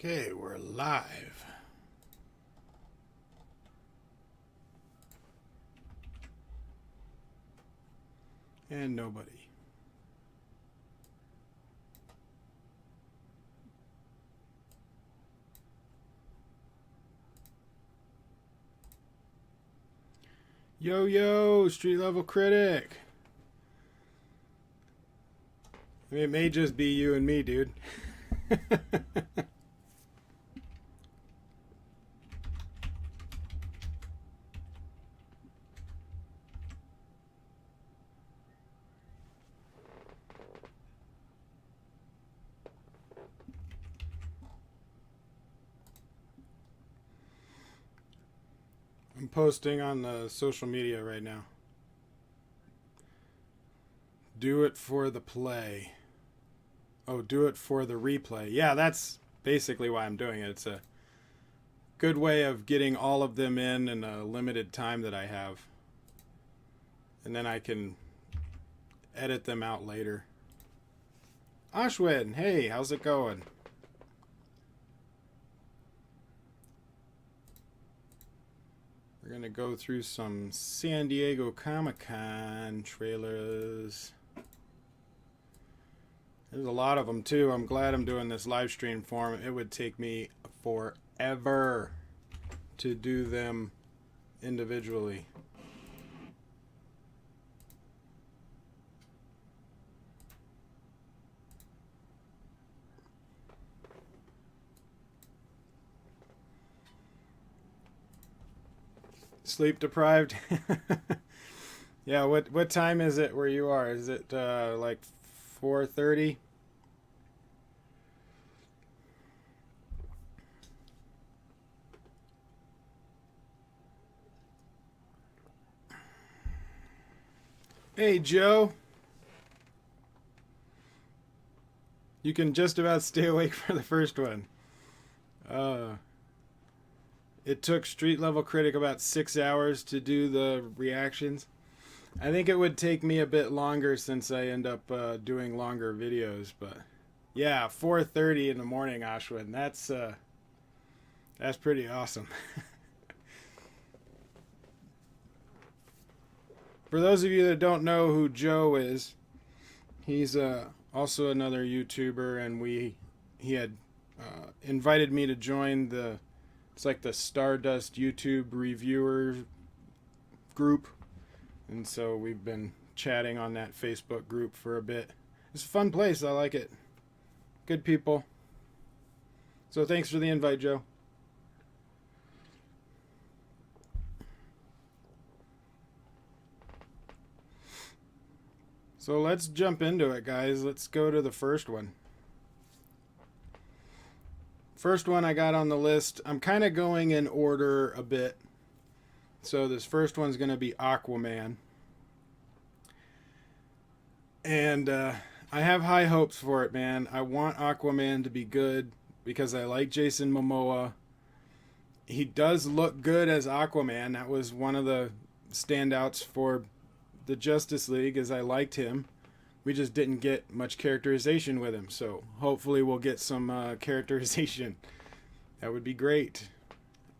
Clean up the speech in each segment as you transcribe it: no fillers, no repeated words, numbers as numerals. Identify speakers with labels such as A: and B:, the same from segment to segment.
A: Okay, we're live. And nobody. Yo, yo, street level critic. I mean, it may just be you and me, dude. I'm posting on the social media right now. Do it for the play. Oh, do it for the replay. Yeah, that's basically why I'm doing it. It's a good way of getting all of them in a limited time that I have. And then I can edit them out later. Ashwin, hey, how's it going? We're going to go through some San Diego Comic-Con trailers. There's a lot of them too. I'm glad I'm doing this live stream for them. It would take me forever to do them individually. Sleep deprived? Yeah, what time is it where you are? Is it like 4:30? Hey, Joe. You can just about stay awake for the first one. It took Street Level Critic about 6 hours to do the reactions. I think it would take me a bit longer since I end up doing longer videos, but yeah, 4:30 in the morning, Ashwin. That's pretty awesome. For those of you that don't know who Joe is, he's also another YouTuber, and he had invited me to join it's like the Stardust YouTube reviewer group. And so we've been chatting on that Facebook group for a bit. It's a fun place. I like it. Good people. So thanks for the invite, Joe. So let's jump into it, guys. Let's go to the first one. First one I got on the list. I'm kind of going in order a bit. So this first one's going to be Aquaman. And I have high hopes for it, man. I want Aquaman to be good because I like Jason Momoa. He does look good as Aquaman. That was one of the standouts for the Justice League, as I liked him. We just didn't get much characterization with him. So hopefully we'll get some characterization. That would be great.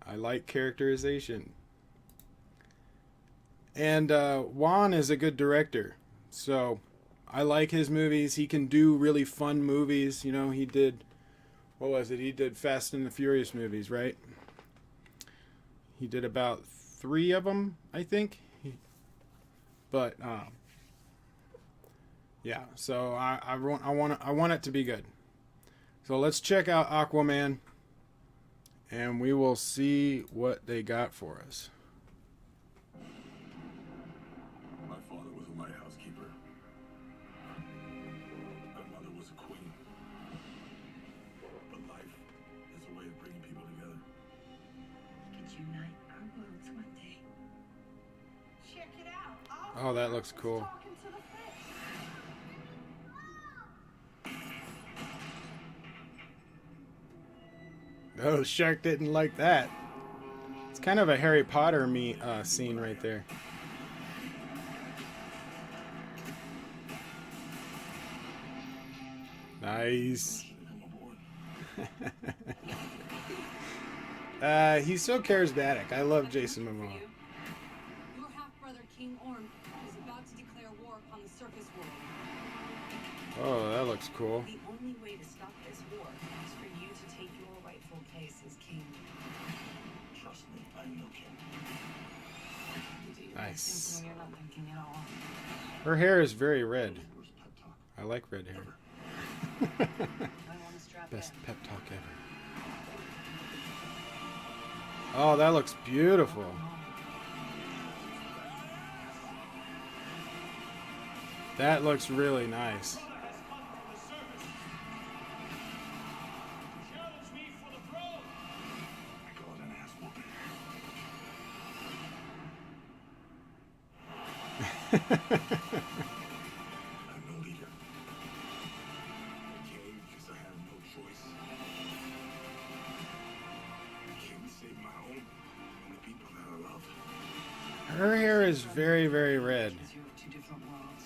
A: I like characterization. And Juan is a good director. So I like his movies. He can do really fun movies. You know, he did, what was it? He did Fast and the Furious movies, right? He did about 3 of them, I think. But yeah, so I want it to be good. So let's check out Aquaman, and we will see what they got for us.
B: My father was a lighthouse keeper. My mother was a queen. But life is a way of bringing people together.
C: We could unite our worlds one day. Check it out.
A: Oh, that looks cool. Oh, the shark didn't like that. It's kind of a Harry Potter scene right there. Nice. He's so charismatic. I love Jason Momoa.
D: Your half-brother King Orm is about to declare war upon the surface world.
A: Oh, that looks cool.
C: The only way to stop this war is for you to take your rightful place as king.
B: Trust me, I'm no king.
A: Nice.
C: Simply, you're not thinking at all.
A: Her hair is very red.
B: Worst pep talk
A: I like red hair.
B: ever.
C: I want to strap
A: Best
C: in.
A: pep talk ever. Oh, that looks beautiful. That looks really nice.
B: I call it an ass whooping. I'm no leader. I came because I have no choice. I came to save my home and the people that I love.
A: Her hair is very, very red.
C: Because you're of two different worlds.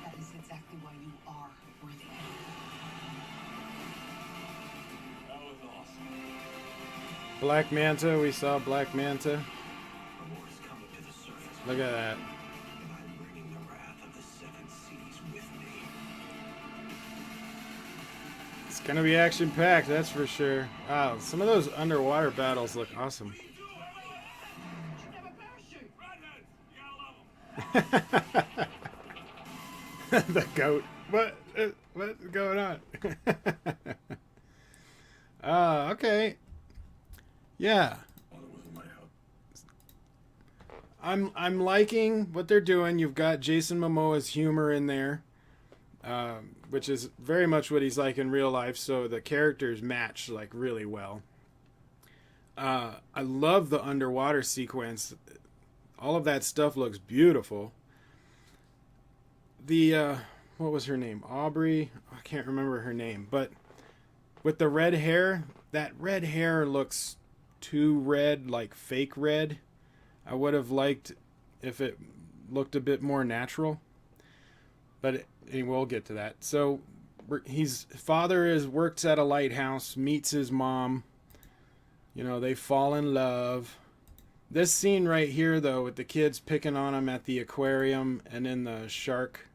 C: That is exactly why you are worthy.
B: That was awesome.
A: Black Manta, we saw Black Manta.
B: The war is coming to the surface.
A: Look at that.
B: And I'm bringing the wrath of the seven seas with me.
A: It's gonna be action-packed, that's for sure. Wow, some of those underwater battles look awesome. The goat. What's going on? Okay. Yeah.
B: Well, it wasn't my help.
A: I'm liking what they're doing. You've got Jason Momoa's humor in there, which is very much what he's like in real life. So the characters match like really well. I love the underwater sequence. All of that stuff looks beautiful. The what was her name? Aubrey. I can't remember her name, but with the red hair, that red hair looks too red, like fake red. I would have liked if it looked a bit more natural, but we'll get to that. So his father works at a lighthouse, meets his mom. You know, they fall in love. This scene right here, though, with the kids picking on him at the aquarium and then the shark.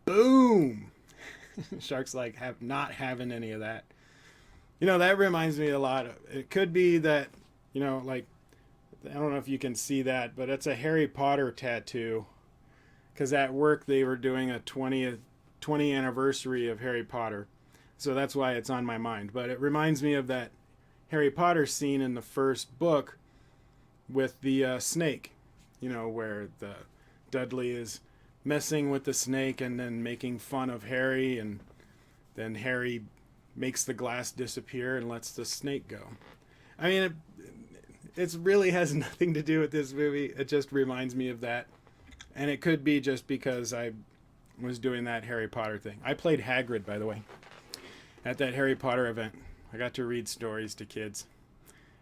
A: Boom! Shark's like not having any of that. You know, that reminds me a lot of, it could be that, you know, like, I don't know if you can see that, but it's a Harry Potter tattoo. Because at work they were doing a 20th anniversary of Harry Potter. So that's why it's on my mind. But it reminds me of that Harry Potter scene in the first book with the snake. You know, where the Dudley is messing with the snake and then making fun of Harry, and then Harry makes the glass disappear and lets the snake go. I mean, it really has nothing to do with this movie. It just reminds me of that. And it could be just because I was doing that Harry Potter thing. I played Hagrid, by the way, at that Harry Potter event. I got to read stories to kids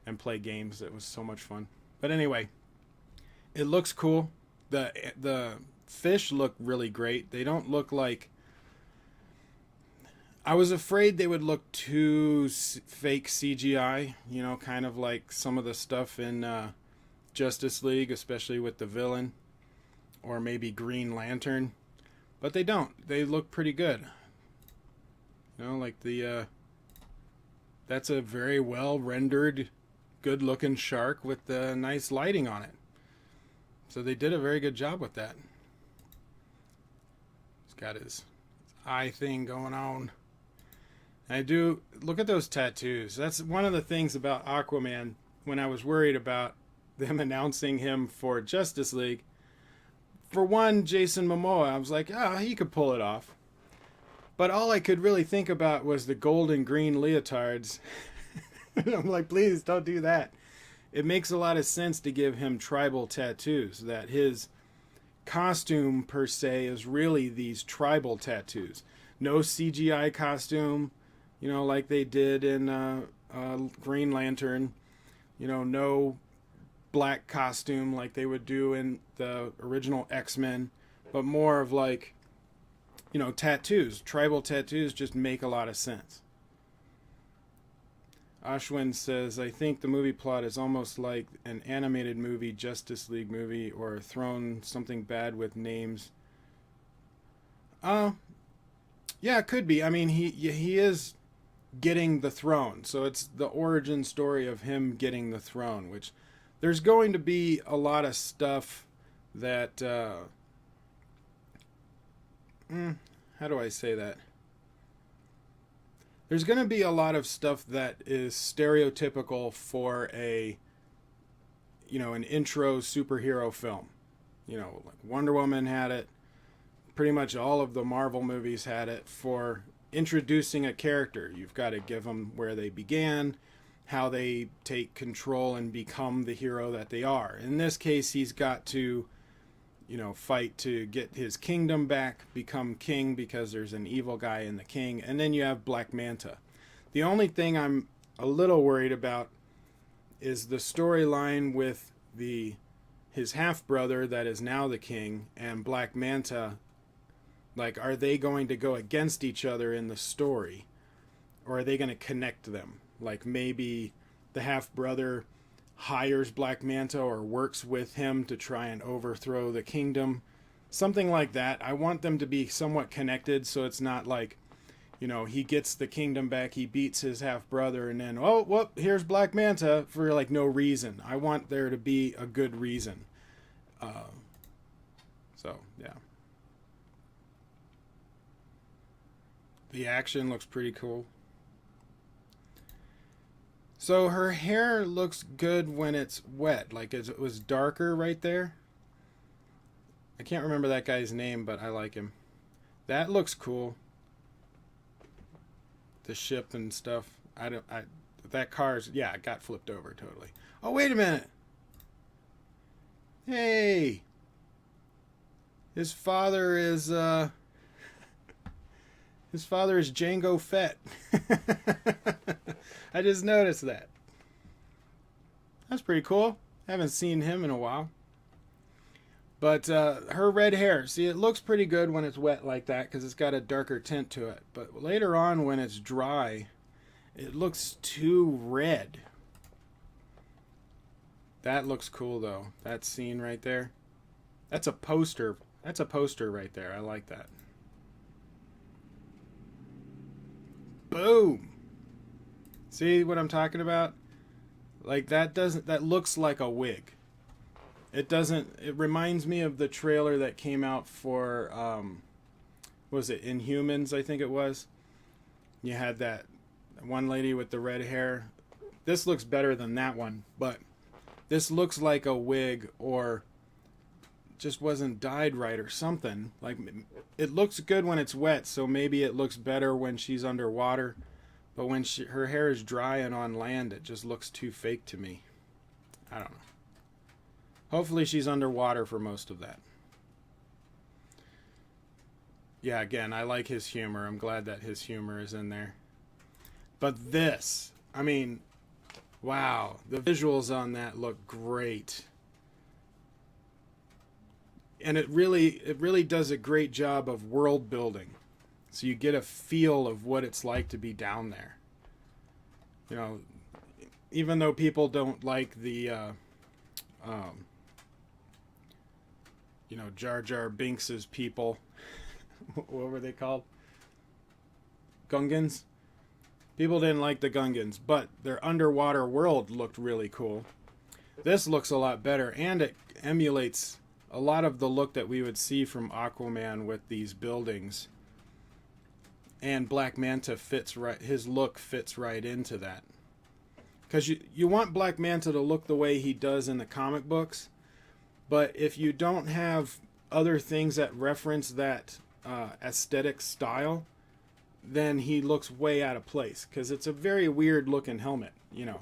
A: and play games. It was so much fun. But anyway, it looks cool. The fish look really great. They don't look like... I was afraid they would look too fake CGI, you know, kind of like some of the stuff in Justice League, especially with the villain, or maybe Green Lantern. But they don't. They look pretty good. You know, like that's a very well rendered, good looking shark with nice lighting on it. So they did a very good job with that. He's got his eye thing going on. I do look at those tattoos. That's one of the things about Aquaman when I was worried about them announcing him for Justice League. For one, Jason Momoa, I was like, oh, he could pull it off. But all I could really think about was the gold and green leotards. I'm like, please don't do that. It makes a lot of sense to give him tribal tattoos, that his costume per se is really these tribal tattoos. No CGI costume, you know, like they did in Green Lantern. You know, no black costume like they would do in the original X-Men, but more of like you know, tattoos, tribal tattoos just make a lot of sense. Ashwin says, I think the movie plot is almost like an animated movie, Justice League movie, or thrown something bad with names. Yeah, it could be. I mean, he is getting the throne, so it's the origin story of him getting the throne, which there's going to be a lot of stuff that, how do I say that? There's going to be a lot of stuff that is stereotypical for a, you know, an intro superhero film. You know, like Wonder Woman had it. Pretty much all of the Marvel movies had it for introducing a character. You've got to give them where they began, how they take control and become the hero that they are. In this case, he's got to, you know, fight to get his kingdom back, become king because there's an evil guy in the king, and then you have Black Manta. The only thing I'm a little worried about is the storyline with his half-brother that is now the king and Black Manta. Like, are they going to go against each other in the story, or are they going to connect them? Like, maybe the half-brother hires Black Manta or works with him to try and overthrow the kingdom. Something like that. I want them to be somewhat connected, so it's not like, you know, he gets the kingdom back, he beats his half-brother, and then, oh, whoop, here's Black Manta for, like, no reason. I want there to be a good reason. So, yeah. The action looks pretty cool. So her hair looks good when it's wet. Like it was darker right there. I can't remember that guy's name, but I like him. That looks cool. The ship and stuff. That car's, yeah, it got flipped over totally. Oh, wait a minute. Hey. His father is Jango Fett. I just noticed that. That's pretty cool. Haven't seen him in a while. But her red hair, see, it looks pretty good when it's wet like that because it's got a darker tint to it. But later on when it's dry, it looks too red. That looks cool though. That scene right there. That's a poster. That's a poster right there. I like that. Boom. See what I'm talking about? Like that looks like a wig. It reminds me of the trailer that came out for was it Inhumans, I think it was. You had that one lady with the red hair. This looks better than that one, but this looks like a wig or just wasn't dyed right or something. Like, it looks good when it's wet, so maybe it looks better when she's underwater. But when her hair is dry and on land, it just looks too fake to me. I don't know. Hopefully she's underwater for most of that. Yeah, again, I like his humor. I'm glad that his humor is in there. But this, I mean, wow. The visuals on that look great. And it really does a great job of world building. So you get a feel of what it's like to be down there. You know, even though people don't like the, you know, Jar Jar Binks's people. What were they called? Gungans? People didn't like the Gungans, but their underwater world looked really cool. This looks a lot better, and it emulates a lot of the look that we would see from Aquaman with these buildings. And Black Manta fits right, his look fits right into that. Because you want Black Manta to look the way he does in the comic books, but if you don't have other things that reference that aesthetic style, then he looks way out of place, because it's a very weird looking helmet, you know.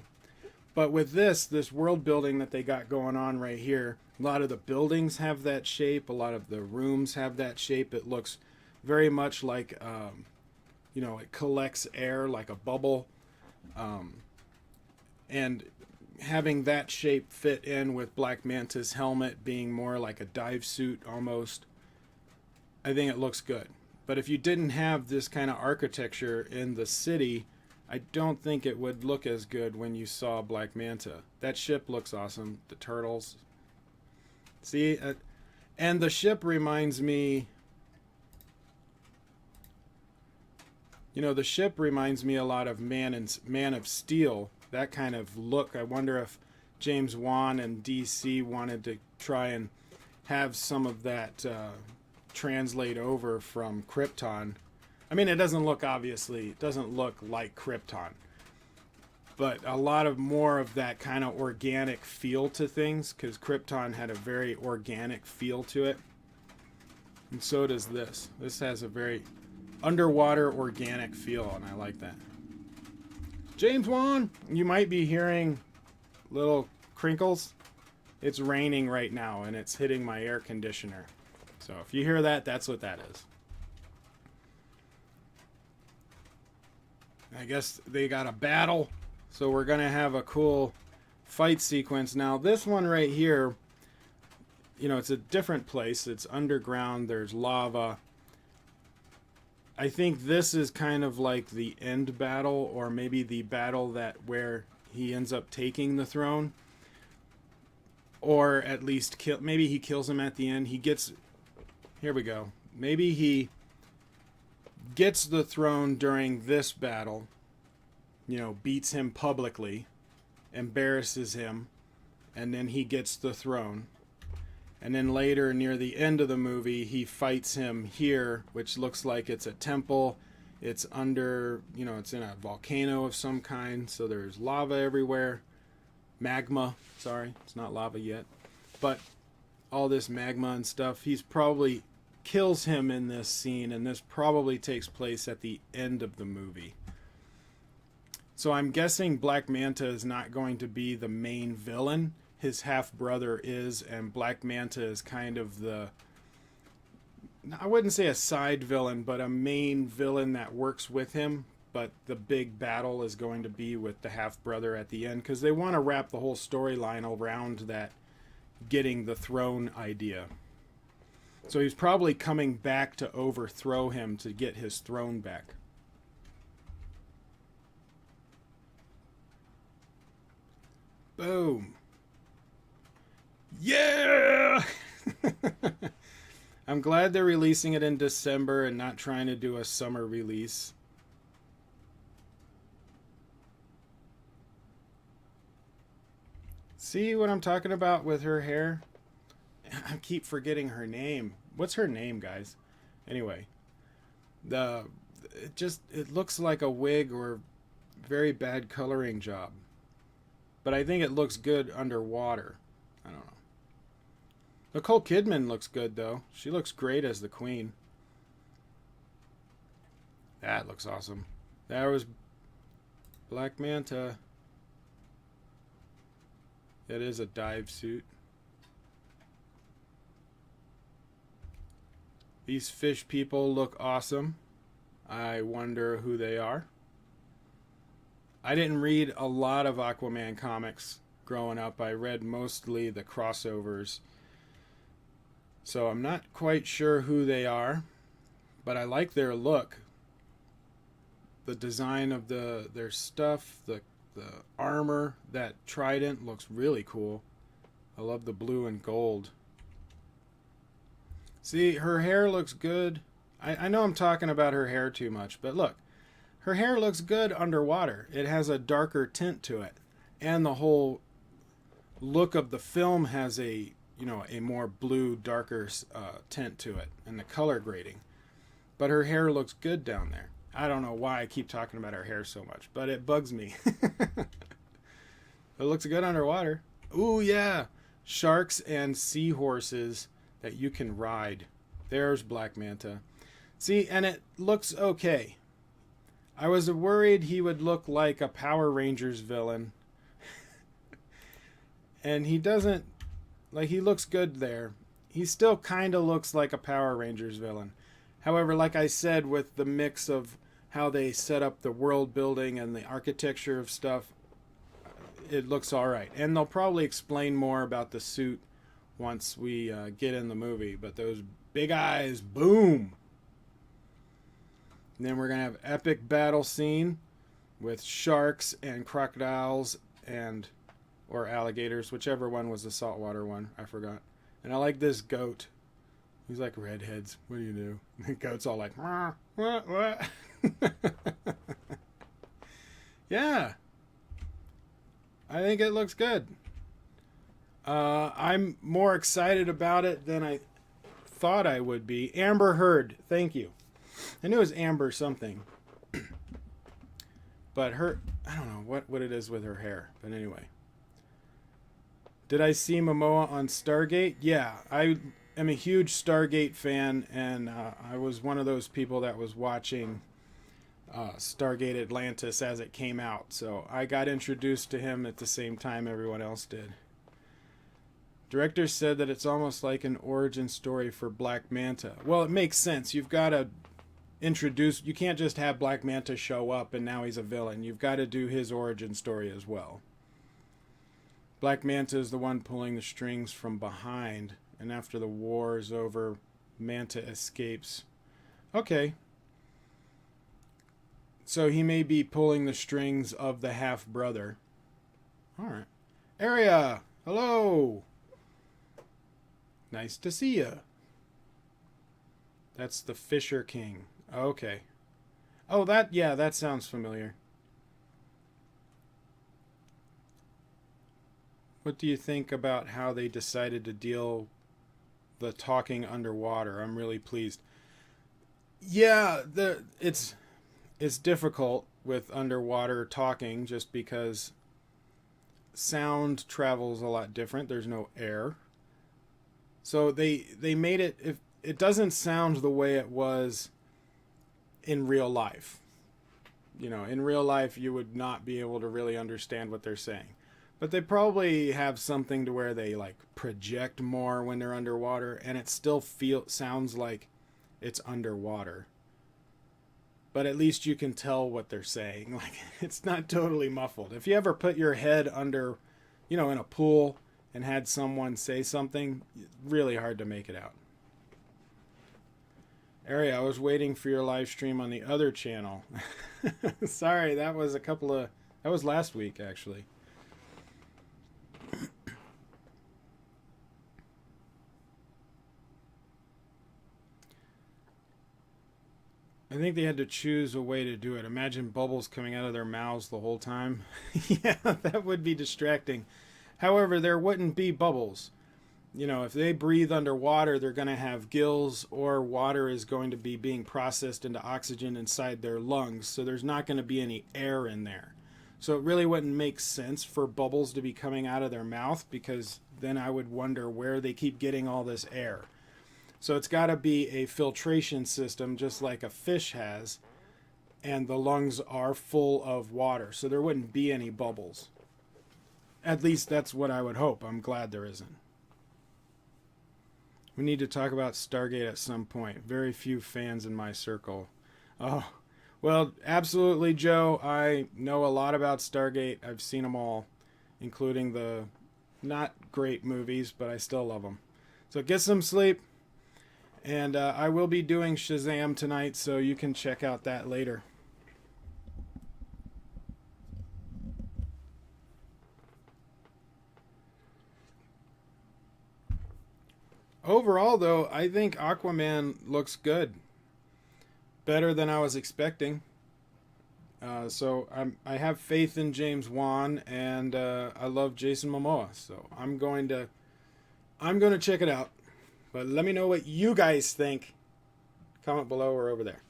A: But with this world building that they got going on right here, a lot of the buildings have that shape, a lot of the rooms have that shape. It looks very much like, you know, it collects air like a bubble. And having that shape fit in with Black Manta's helmet being more like a dive suit almost, I think it looks good. But if you didn't have this kind of architecture in the city, I don't think it would look as good when you saw Black Manta. That ship looks awesome. The turtles. See? And the ship reminds me... You know, the ship reminds me a lot of Man of Steel. That kind of look. I wonder if James Wan and DC wanted to try and have some of that translate over from Krypton. I mean, it doesn't look, obviously, it doesn't look like Krypton. But a lot of more of that kind of organic feel to things, because Krypton had a very organic feel to it. And so does this. This has a very underwater organic feel, and I like that. James Wan, you might be hearing little crinkles. It's raining right now, and it's hitting my air conditioner. So if you hear that, that's what that is. I guess they got a battle, so we're going to have a cool fight sequence. Now, this one right here, you know, it's a different place. It's underground. There's lava. I think this is kind of like the end battle, or maybe the battle that where he ends up taking the throne. Or at least maybe he kills him at the end. He gets... Here we go. Maybe he gets the throne during this battle, you know, beats him publicly, embarrasses him, and then he gets the throne. And then later, near the end of the movie, he fights him here, which looks like it's a temple. It's under, you know, it's in a volcano of some kind, so there's lava everywhere. Magma, sorry, it's not lava yet. But all this magma and stuff, he's probably kills him in this scene, and this probably takes place at the end of the movie. So I'm guessing Black Manta is not going to be the main villain. His half-brother is, and Black Manta is kind of the, I wouldn't say a side villain, but a main villain that works with him. But the big battle is going to be with the half-brother at the end, because they want to wrap the whole storyline around that getting the throne idea. So he's probably coming back to overthrow him to get his throne back. Boom. Yeah! I'm glad they're releasing it in December and not trying to do a summer release. See what I'm talking about with her hair? I keep forgetting her name. What's her name, guys? Anyway, it looks like a wig or very bad coloring job. But I think it looks good underwater. I don't know. Nicole Kidman looks good, though. She looks great as the Queen. That looks awesome. That was Black Manta. It is a dive suit. These fish people look awesome. I wonder who they are. I didn't read a lot of Aquaman comics growing up. I read mostly the crossovers. So I'm not quite sure who they are, but I like their look. The design of their stuff, the armor, that trident looks really cool. I love the blue and gold. See, her hair looks good. I know I'm talking about her hair too much, but look. Her hair looks good underwater. It has a darker tint to it. And the whole look of the film has a, you know, a more blue, darker tint to it. And the color grading. But her hair looks good down there. I don't know why I keep talking about her hair so much, but it bugs me. It looks good underwater. Ooh, yeah. Sharks and seahorses that you can ride. There's Black Manta. See, and it looks okay. I was worried he would look like a Power Rangers villain. And he doesn't. Like, he looks good there. He still kind of looks like a Power Rangers villain. However, like I said, with the mix of how they set up the world building and the architecture of stuff, it looks alright. And they'll probably explain more about the suit once we get in the movie. But those big eyes, boom! And then we're going to have epic battle scene with sharks and crocodiles and or alligators, whichever one was the saltwater one. I forgot. And I like this goat. He's like redheads. What do you do? The goat's all like, what? Yeah. I think it looks good. I'm more excited about it than I thought I would be. Amber Heard, thank you. I knew it was Amber something. But her, I don't know what it is with her hair. But anyway. Did I see Momoa on Stargate? Yeah, I am a huge Stargate fan, and I was one of those people that was watching Stargate Atlantis as it came out. So I got introduced to him at the same time everyone else did. Director said that it's almost like an origin story for Black Manta. Well, it makes sense. You've got to introduce... You can't just have Black Manta show up and now he's a villain. You've got to do his origin story as well. Black Manta is the one pulling the strings from behind, and after the war is over, Manta escapes. Okay. So he may be pulling the strings of the half-brother. Alright. Area! Hello! Nice to see ya. That's the Fisher King. Okay. Oh, that sounds familiar. What do you think about how they decided to deal the talking underwater? I'm really pleased. Yeah, it's difficult with underwater talking just because sound travels a lot different. There's no air. So they made it, it doesn't sound the way it was in real life. You know, in real life you would not be able to really understand what they're saying. But they probably have something to where they like project more when they're underwater, and it still sounds like it's underwater. But at least you can tell what they're saying. Like, it's not totally muffled. If you ever put your head under, you know, in a pool and had someone say something, really hard to make it out. Ari, I was waiting for your live stream on the other channel. Sorry, that was that was last week actually. I think they had to choose a way to do it. Imagine bubbles coming out of their mouths the whole time. Yeah, that would be distracting. However, there wouldn't be bubbles. You know, if they breathe underwater, they're going to have gills, or water is going to be being processed into oxygen inside their lungs. So there's not going to be any air in there. So it really wouldn't make sense for bubbles to be coming out of their mouth, because then I would wonder where they keep getting all this air. So it's got to be a filtration system just like a fish has, and the lungs are full of water, so there wouldn't be any bubbles. At least that's what I would hope. I'm glad there isn't. We need to talk about Stargate at some point. Very few fans in my circle. Oh, well, absolutely, Joe. I know a lot about Stargate. I've seen them all, including the not great movies, but I still love them. So get some sleep. And I will be doing SHAZAM tonight, so you can check out that later. Overall, though, I think Aquaman looks good. Better than I was expecting. So I have faith in James Wan, and I love Jason Momoa. So I'm going to check it out. But let me know what you guys think. Comment below or over there.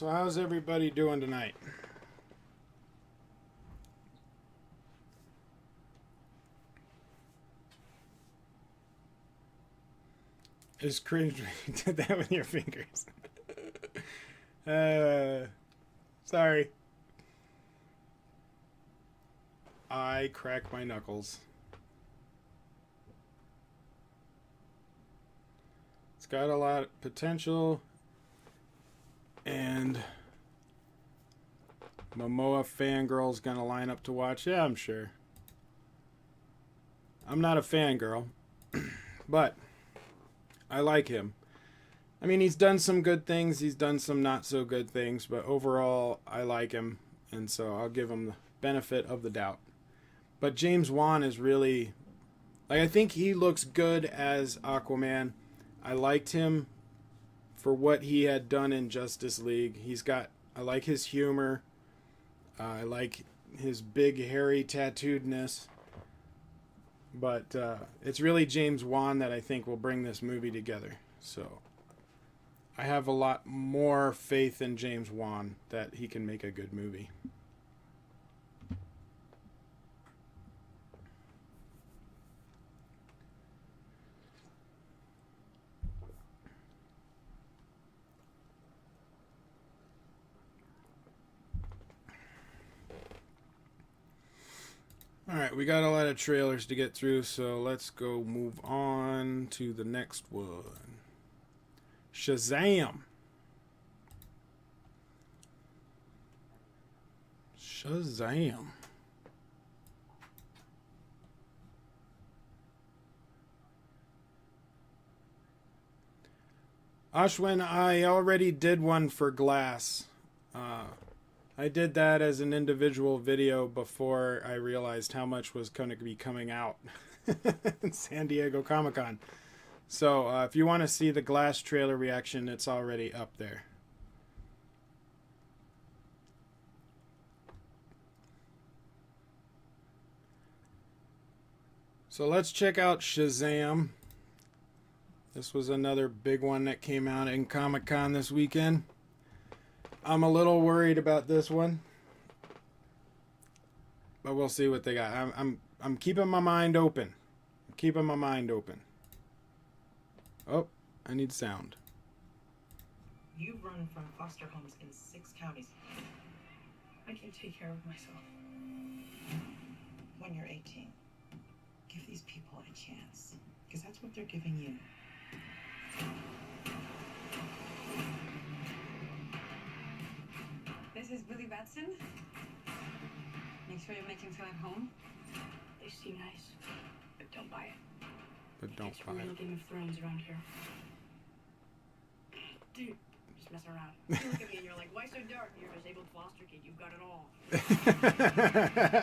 A: So how's everybody doing tonight? Is cringe you did that with your fingers. Sorry. I crack my knuckles. It's got a lot of potential, and Momoa fangirl's gonna line up to watch. Yeah, I'm sure. I'm not a fangirl, but I like him. I mean, he's done some good things, he's done some not so good things, but overall, I like him, and so I'll give him the benefit of the doubt. But James Wan is really, like, I think he looks good as Aquaman. I liked him for what he had done in Justice League. I like his humor. I like his big, hairy, tattooedness. But it's really James Wan that I think will bring this movie together. So I have a lot more faith in James Wan that he can make a good movie. Alright, we got a lot of trailers to get through, so let's go move on to the next one. SHAZAM. SHAZAM. Ashwin, I already did one for Glass. I did that as an individual video before I realized how much was going to be coming out in San Diego Comic-Con. So if you want to see the Glass trailer reaction, it's already up there. So let's check out SHAZAM. This was another big one that came out in Comic-Con this weekend. I'm a little worried about this one, but we'll see what they got. I'm keeping my mind open. I'm keeping my mind open. Oh, I need sound.
E: You've run from foster homes in 6 counties.
C: I can take care of myself.
E: When you're 18, give these people a chance, because that's what they're giving you.
D: This is Billy Batson. Make sure you make him feel at home.
C: They seem nice, but don't buy it.
A: But don't
C: It's
A: buy
C: real
A: it.
C: Game of Thrones around here.
E: Dude,
C: Just messing around. You look at me and you're like, why so dark? You're a disabled foster kid. You've got it all.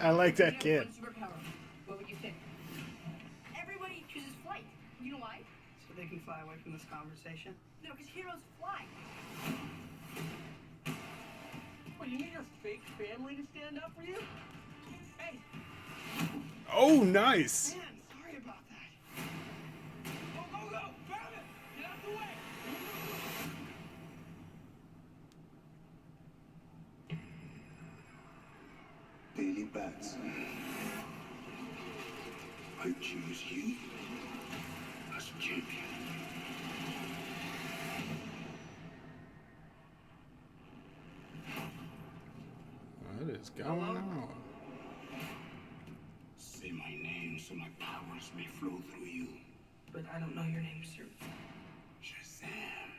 A: I like that
C: You
A: kid.
C: have one superpower. What would you pick? Everybody chooses flight. You know why?
E: so they can fly away from this conversation.
C: No, because heroes fly.
E: Well, you need your fake family to stand up for you? Hey,
A: Oh, nice.
E: man, sorry about that. Go, go, go! Grab it! Get out the way!
B: Billy Batson. I choose you as champion.
A: What is going on?
B: Say my name so my powers may flow through you.
E: But I don't know your name, sir.
B: Shazam.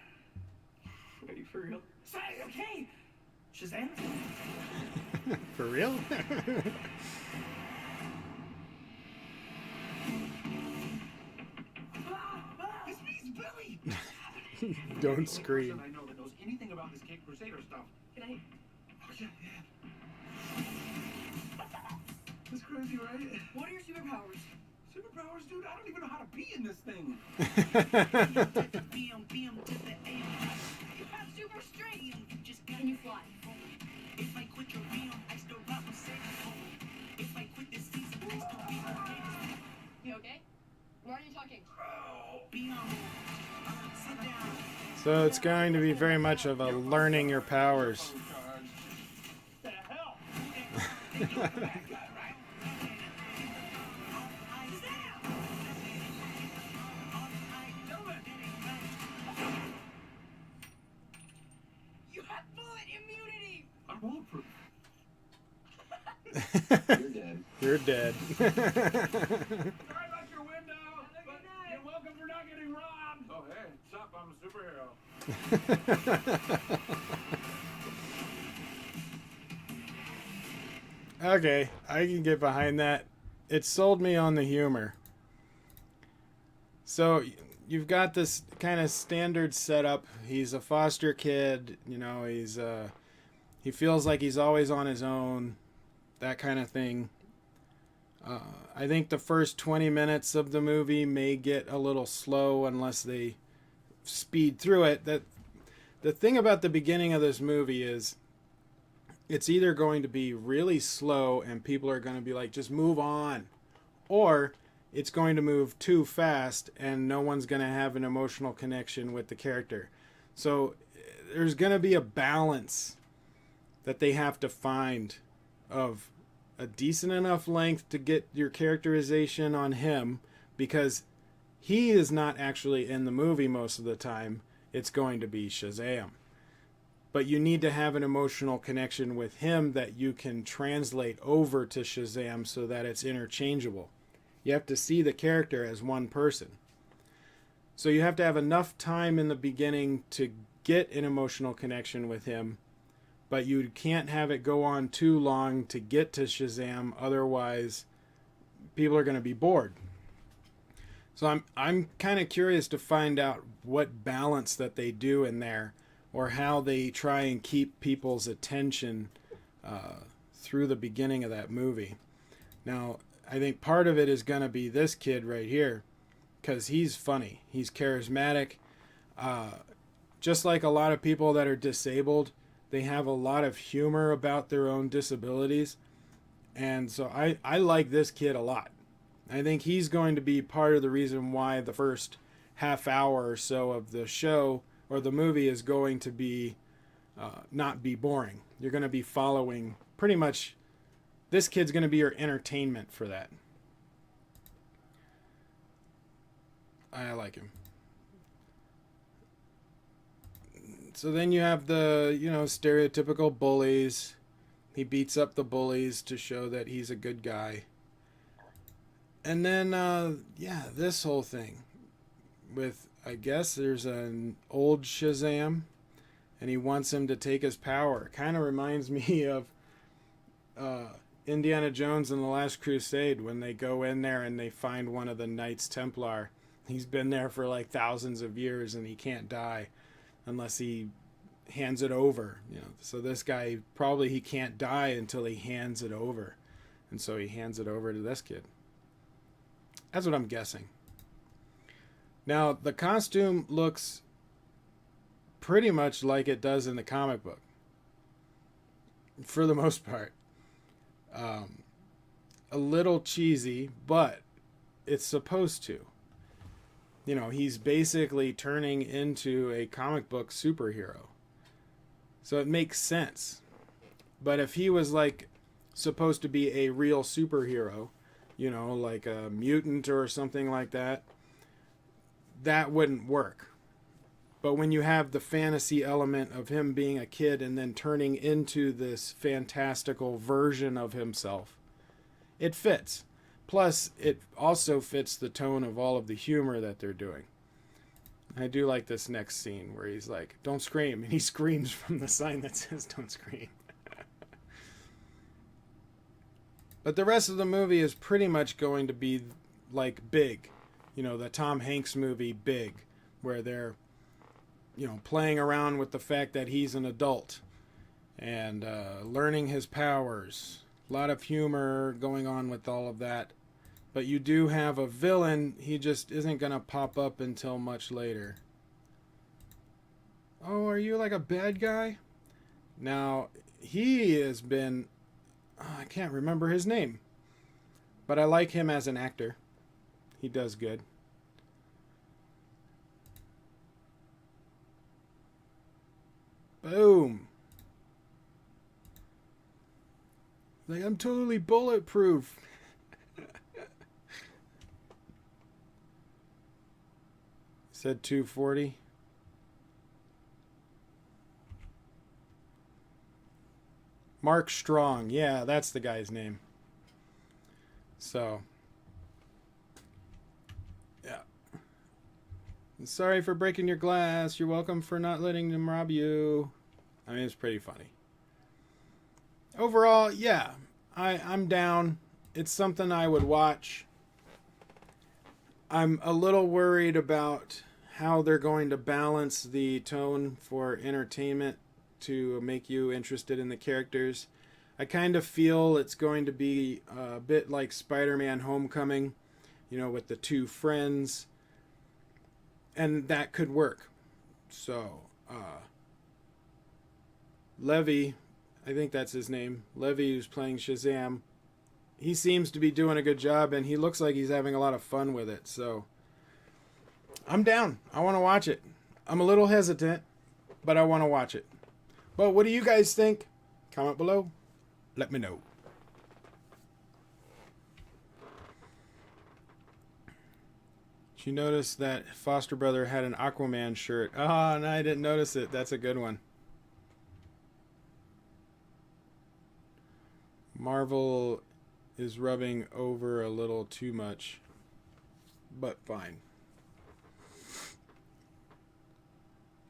E: Are you for real? Say, okay! Shazam?
A: For real?
B: This means Billy!
A: Don't scream.
B: I know that knows anything about this Cape Crusader stuff.
C: Can I?
B: Oh, yeah. That's crazy, right?
C: What are your superpowers?
B: Superpowers, dude? I don't even know how to be in this thing.
C: You have super strength. Can you fly?
F: If I quit your realm, I still rock with Satan. If I quit this season, I still be the greatest.
D: You okay? Why are you talking?
F: Be on. Sit down.
A: So it's going to be very much of a learning your powers.
E: The hell?
C: You have bullet immunity!
B: I'm bulletproof.
G: You're dead.
A: You're dead.
E: Sorry about your window, but you're welcome for not getting robbed.
B: Oh, hey, stop. I'm a superhero.
A: Okay, I can get behind that. It sold me on the humor. So you've got this kind of standard setup. He's a foster kid, you know, he feels like he's always on his own, that kind of thing. I think the first 20 minutes of the movie may get a little slow unless they speed through it. That the thing about the beginning of this movie is it's either going to be really slow and people are going to be like, just move on, or it's going to move too fast and no one's going to have an emotional connection with the character. So there's going to be a balance that they have to find of a decent enough length to get your characterization on him, because he is not actually in the movie most of the time. It's going to be SHAZAM. But you need to have an emotional connection with him that you can translate over to SHAZAM so that it's interchangeable. You have to see the character as one person. So you have to have enough time in the beginning to get an emotional connection with him, but you can't have it go on too long to get to SHAZAM, otherwise people are going to be bored. So I'm kind of curious to find out what balance that they do in there, or how they try and keep people's attention through the beginning of that movie. Now, I think part of it is going to be this kid right here, because he's funny. He's charismatic. Just like a lot of people that are disabled, they have a lot of humor about their own disabilities. And so I like this kid a lot. I think he's going to be part of the reason why the first half hour or so of the show or the movie is going to be not be boring. You're going to be following pretty much, this kid's going to be your entertainment for that. I like him. So then you have the, you know, stereotypical bullies. He beats up the bullies to show that he's a good guy. And then, yeah, this whole thing with, I guess there's an old SHAZAM, and he wants him to take his power. Kind of reminds me of Indiana Jones and the Last Crusade, when they go in there and they find one of the Knights Templar. He's been there for like thousands of years and he can't die unless he hands it over, you know. So this guy, probably he can't die until he hands it over, and so he hands it over to this kid. That's what I'm guessing. Now the costume looks pretty much like it does in the comic book for the most part. A little cheesy, but it's supposed to. You know, he's basically turning into a comic book superhero. So it makes sense. But if he was like supposed to be a real superhero, you know, like a mutant or something like that, that wouldn't work. But when you have the fantasy element of him being a kid and then turning into this fantastical version of himself, it fits. Plus, it also fits the tone of all of the humor that they're doing. I do like this next scene where he's like, "Don't scream," and he screams from the sign that says "Don't scream." But the rest of the movie is pretty much going to be like Big, you know, the Tom Hanks movie Big, where they're, you know, playing around with the fact that he's an adult and learning his powers. A lot of humor going on with all of that. But you do have a villain. He just isn't going to pop up until much later. Oh, are you like a bad guy? Now, he has been... I can't remember his name. But I like him as an actor. He does good. Boom. Like, I'm totally bulletproof. Said 240. Mark Strong. Yeah, that's the guy's name. So, yeah. Sorry for breaking your glass. You're welcome for not letting them rob you. I mean, it's pretty funny. Overall, yeah, I'm down. It's something I would watch. I'm a little worried about how they're going to balance the tone for entertainment to make you interested in the characters. I kind of feel it's going to be a bit like Spider-Man Homecoming, you know, with the two friends. And that could work. So, Levy, I think that's his name. Levy, who's playing Shazam, he seems to be doing a good job, and he looks like he's having a lot of fun with it. So, I'm down. I want to watch it. I'm a little hesitant, but I want to watch it. But what do you guys think? Comment below. Let me know. Did you notice that Foster Brother had an Aquaman shirt? Oh, no, I didn't notice it. That's a good one. Marvel is rubbing over a little too much, but fine.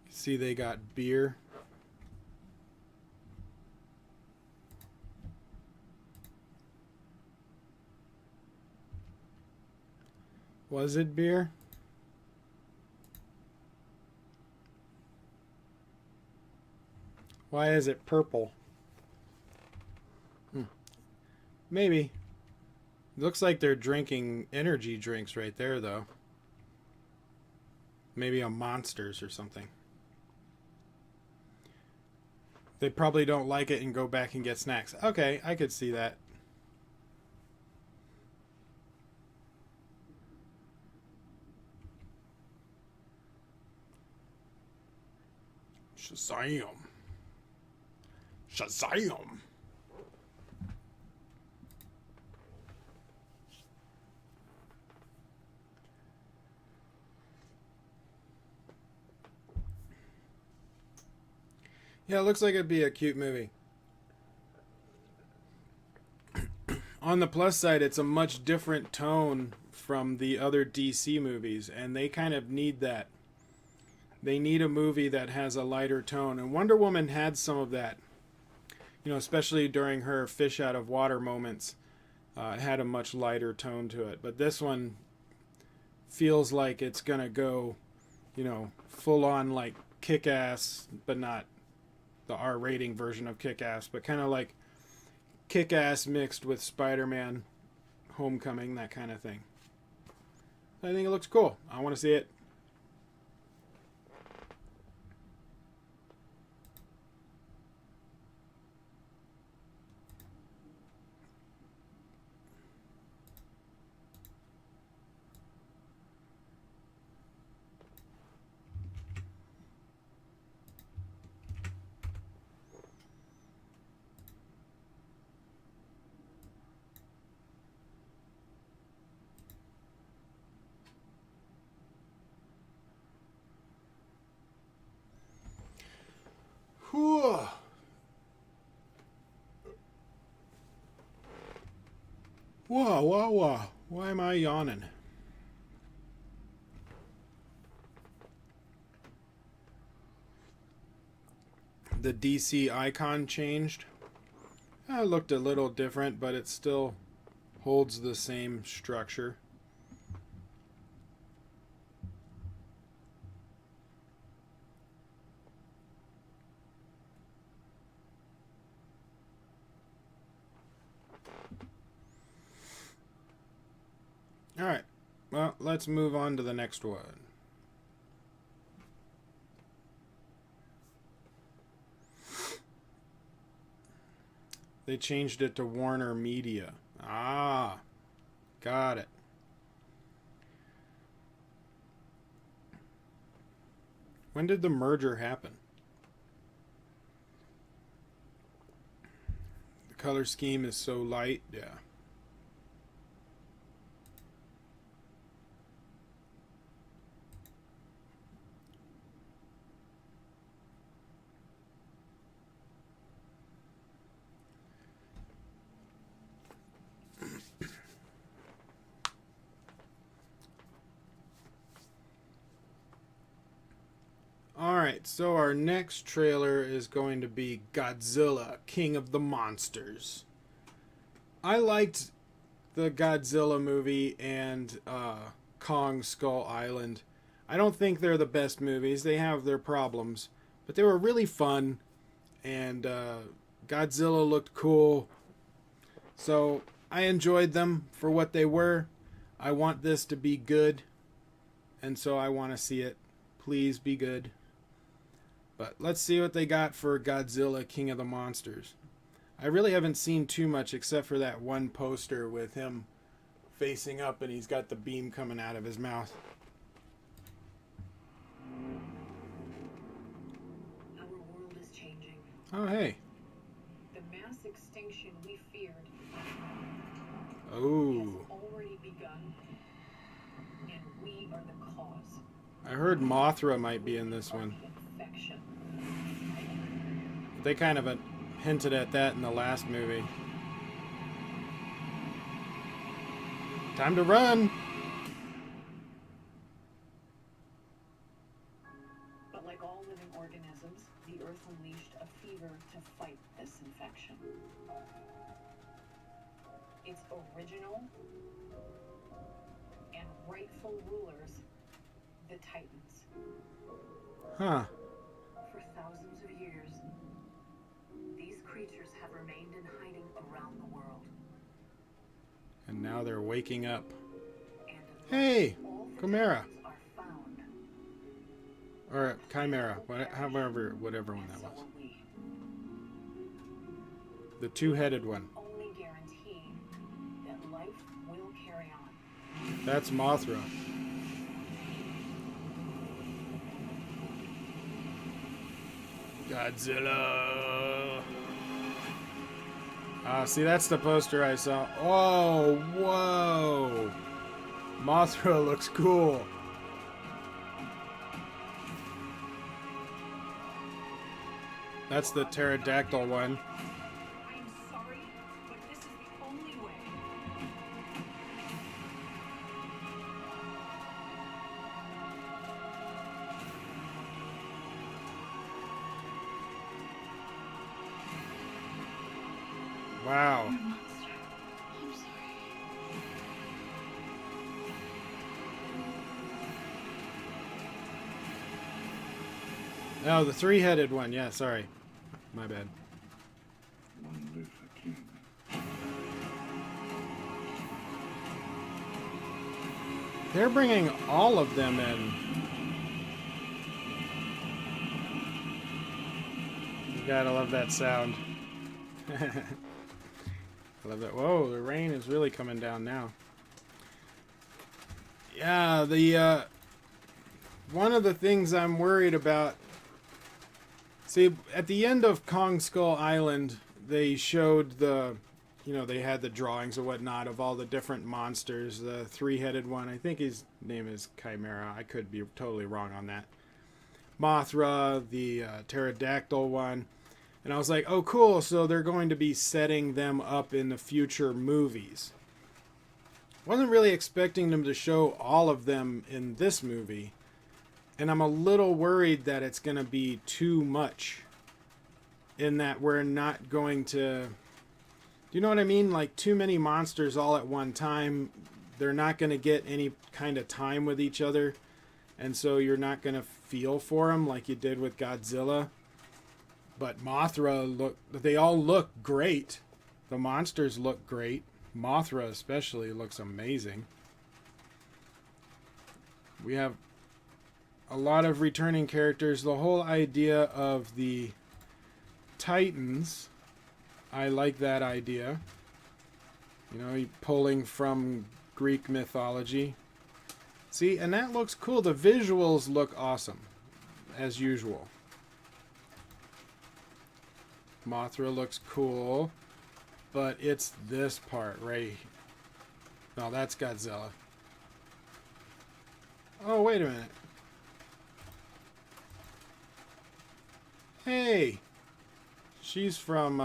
A: See, they got beer. Was it beer? Why is it purple? Maybe. Looks like they're drinking energy drinks right there, though. Maybe a Monsters or something. They probably don't like it and go back and get snacks. Okay, I could see that. Shazam. Shazam. Yeah, it looks like it'd be a cute movie. On the plus side, it's a much different tone from the other DC movies, and they kind of need that. They need a movie that has a lighter tone, and Wonder Woman had some of that. You know, especially during her fish out of water moments, it had a much lighter tone to it. But this one feels like it's gonna go, you know, full on like Kick-Ass, but not the R rating version of Kick-Ass, but kind of like Kick-Ass mixed with Spider-Man Homecoming, that kind of thing. I think it looks cool. I want to see it. Whew. Whoa, whoa, whoa. Why am I yawning? The DC icon changed. It looked a little different, but it still holds the same structure. Alright, well, let's move on to the next one. They changed it to Warner Media. Ah, got it. When did the merger happen? color scheme is so light. Yeah. Alright, so our next trailer is going to be Godzilla, King of the Monsters. I liked the Godzilla movie and Kong Skull Island. I don't think they're the best movies. They have their problems. But they were really fun. And Godzilla looked cool. So I enjoyed them for what they were. I want this to be good. And so I want to see it. Please be good. But let's see what they got for Godzilla, King of the Monsters. I really haven't seen too much except for that one poster with him facing up and he's got the beam coming out of his mouth.
C: Our world is changing.
A: Oh, hey.
C: The mass extinction we feared
A: Oh.
C: has already begun, and we are the cause.
A: I heard Mothra might be in this one.
C: Infection.
A: They kind of hinted at that in the last movie. Time to run!
C: But like all living organisms, the Earth unleashed a fever to fight this infection. Its original and rightful rulers, the Titans.
A: Huh.
C: For thousands of years, these creatures have remained in hiding around the world.
A: And now they're waking up.
C: And
A: Hey!
C: all the
A: Chimera.
C: Titans are found,
A: Or Chimera. Whatever one that
C: so
A: was.
C: will we.
A: The two-headed one.
C: Only guarantee that life will carry on.
A: That's Mothra. Godzilla. See, that's the poster I saw. Oh, whoa. Mothra looks cool. That's the pterodactyl one.
C: I'm sorry, but this is the only way.
A: Wow.
D: Monster. I'm sorry.
A: Oh, the three-headed one. Yeah, sorry. My bad.
B: Long live the king.
A: They're bringing all of them in. You gotta love that sound. I love that. Whoa, the rain is really coming down now. Yeah, the one of the things I'm worried about. See, at the end of Kong Skull Island, they showed the, they had the drawings or whatnot of all the different monsters. The three-headed one, I think his name is Chimera. I could be totally wrong on that. Mothra, the pterodactyl one. And I was like, oh, cool, so they're going to be setting them up in the future movies. Wasn't really expecting them to show all of them in this movie. And I'm a little worried that it's going to be too much. In that we're not going to... Do you know what I mean? Like, too many monsters all at one time. They're not going to get any kind of time with each other. And so you're not going to feel for them like you did with Godzilla. But Mothra, they all look great. The monsters look great. Mothra especially looks amazing. We have a lot of returning characters. The whole idea of the Titans, I like that idea. Pulling from Greek mythology. See, and that looks cool. The visuals look awesome, as usual. Mothra looks cool. but it's this part right. No, that's Godzilla. Oh, wait a minute. Hey, she's from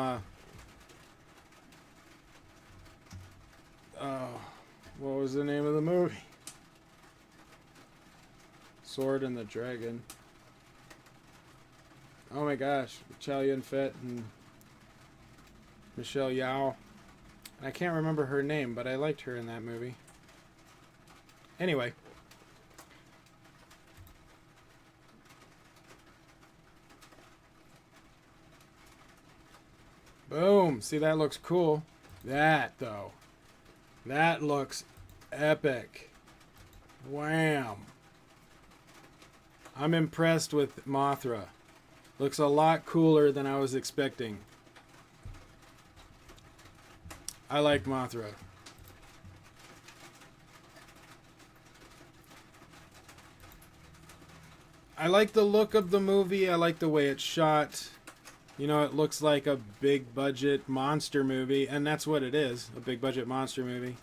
A: what was the name of the movie? Sword and the Dragon. Oh my gosh, Chow Yun-fat and Michelle Yeoh. I can't remember her name, but I liked her in that movie. Anyway. Boom. See, that looks cool. That, though. That looks epic. Wham. I'm impressed with Mothra. Looks a lot cooler than I was expecting. I like Mothra. I like the look of the movie. I like the way it's shot. You know, it looks like a big budget monster movie, and that's what it is, a big budget monster movie.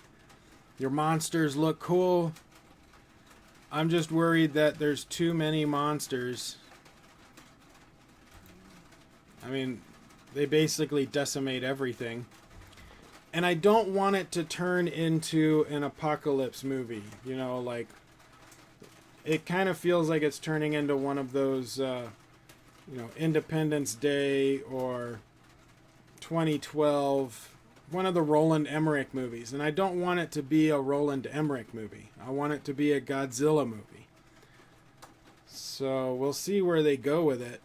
A: Your monsters look cool. I'm just worried that there's too many monsters. I mean, they basically decimate everything. And I don't want it to turn into an apocalypse movie. You know, like, it kind of feels like it's turning into one of those, you know, Independence Day or 2012, one of the Roland Emmerich movies. And I don't want it to be a Roland Emmerich movie. I want it to be a Godzilla movie. So we'll see where they go with it.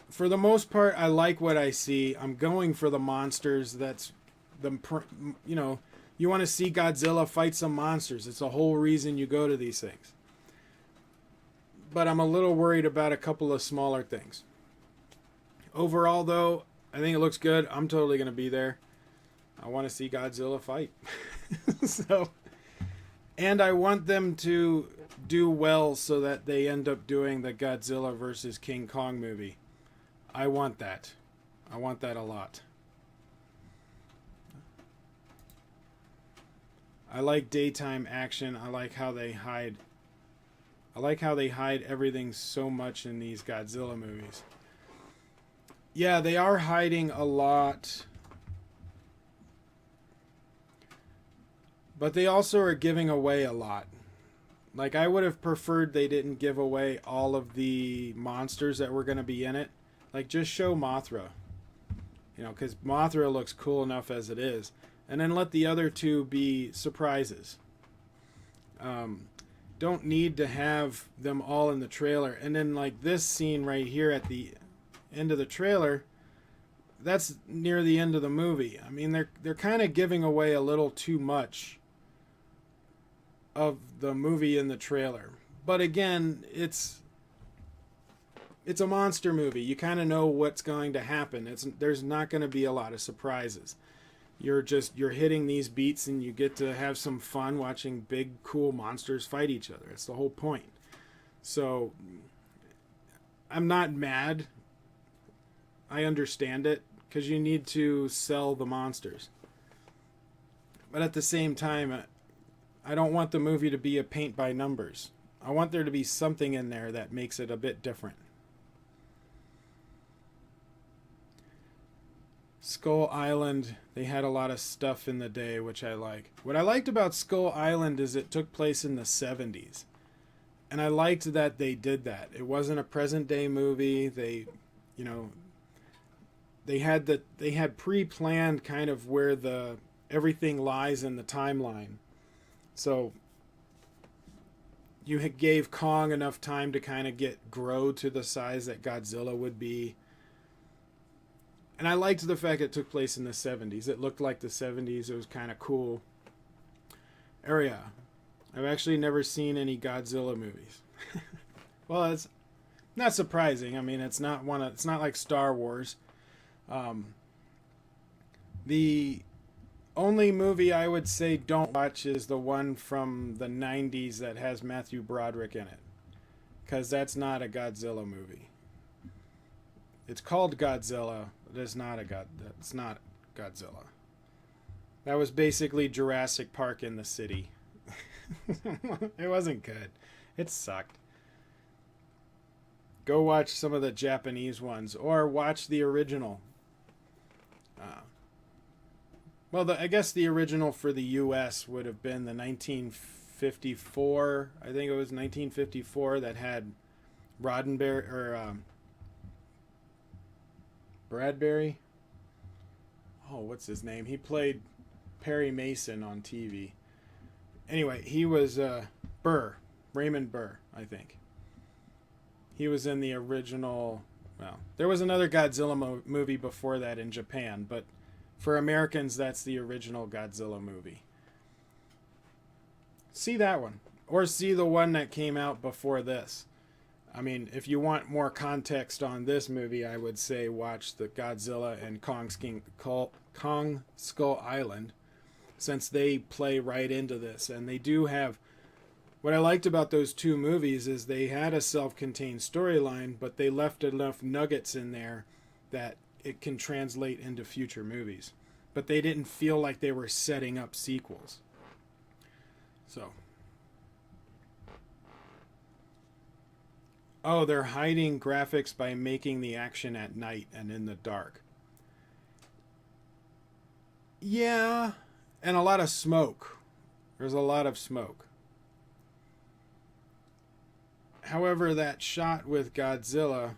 A: For the most part, I like what I see. I'm going for the monsters. That's the, you know, you want to see Godzilla fight some monsters. It's the whole reason you go to these things. But I'm a little worried about a couple of smaller things. Overall, though, I think it looks good. I'm totally going to be there. I want to see Godzilla fight. So, and I want them to do well so that they end up doing the Godzilla versus King Kong movie. I want that. I want that a lot. I like daytime action. I like how they hide. I like how they hide everything so much in these Godzilla movies. Yeah, they are hiding a lot. But they also are giving away a lot. Like, I would have preferred they didn't give away all of the monsters that were going to be in it. Like, just show Mothra. You know, because Mothra looks cool enough as it is. And then let the other two be surprises. Don't need to have them all in the trailer. And then, like, this scene right here at the end of the trailer, that's near the end of the movie. I mean, they're kind of giving away a little too much of the movie in the trailer. But again, it's a monster movie. You kind of know what's going to happen. There's not going to be a lot of surprises. You're hitting these beats and you get to have some fun watching big cool monsters fight each other. It's the whole point. So I'm not mad. I understand it because you need to sell the monsters. But at the same time, I don't want the movie to be a paint by numbers. I want there to be something in there that makes it a bit different. Skull Island, they had a lot of stuff in the day, which I like. What I liked about Skull Island is it took place in the 70s. And I liked that they did that. It wasn't a present day movie. They, you know, they had pre-planned kind of where everything lies in the timeline. So you gave Kong enough time to kind of grow to the size that Godzilla would be. And I liked the fact it took place in the 70s. It looked like the 70s. It was kind of cool area. I've actually never seen any Godzilla movies. Well, it's not surprising. I mean, it's not like Star Wars. The only movie I would say don't watch is the one from the 90s that has Matthew Broderick in it. Because that's not a Godzilla movie. It's called Godzilla. That's not a God. That's not Godzilla. That was basically Jurassic Park in the city. It wasn't good. It sucked. Go watch some of the Japanese ones, or watch the original. Well, I guess the original for the U.S. would have been the 1954. I think it was 1954 that had Roddenberry or Bradbury. Oh, what's his name? He played Perry Mason on TV. Anyway, he was Burr, Raymond Burr, I think. He was in the original. Well, there was another Godzilla movie before that in Japan, but for Americans, that's the original Godzilla movie. See that one, or see the one that came out before this. I mean, if you want more context on this movie, I would say watch the Godzilla and Kong Skull Island, since they play right into this. And they do have... What I liked about those two movies is they had a self-contained storyline, but they left enough nuggets in there that it can translate into future movies. But they didn't feel like they were setting up sequels. So... Oh, they're hiding graphics by making the action at night and in the dark. Yeah, and a lot of smoke. There's a lot of smoke. However, that shot with Godzilla...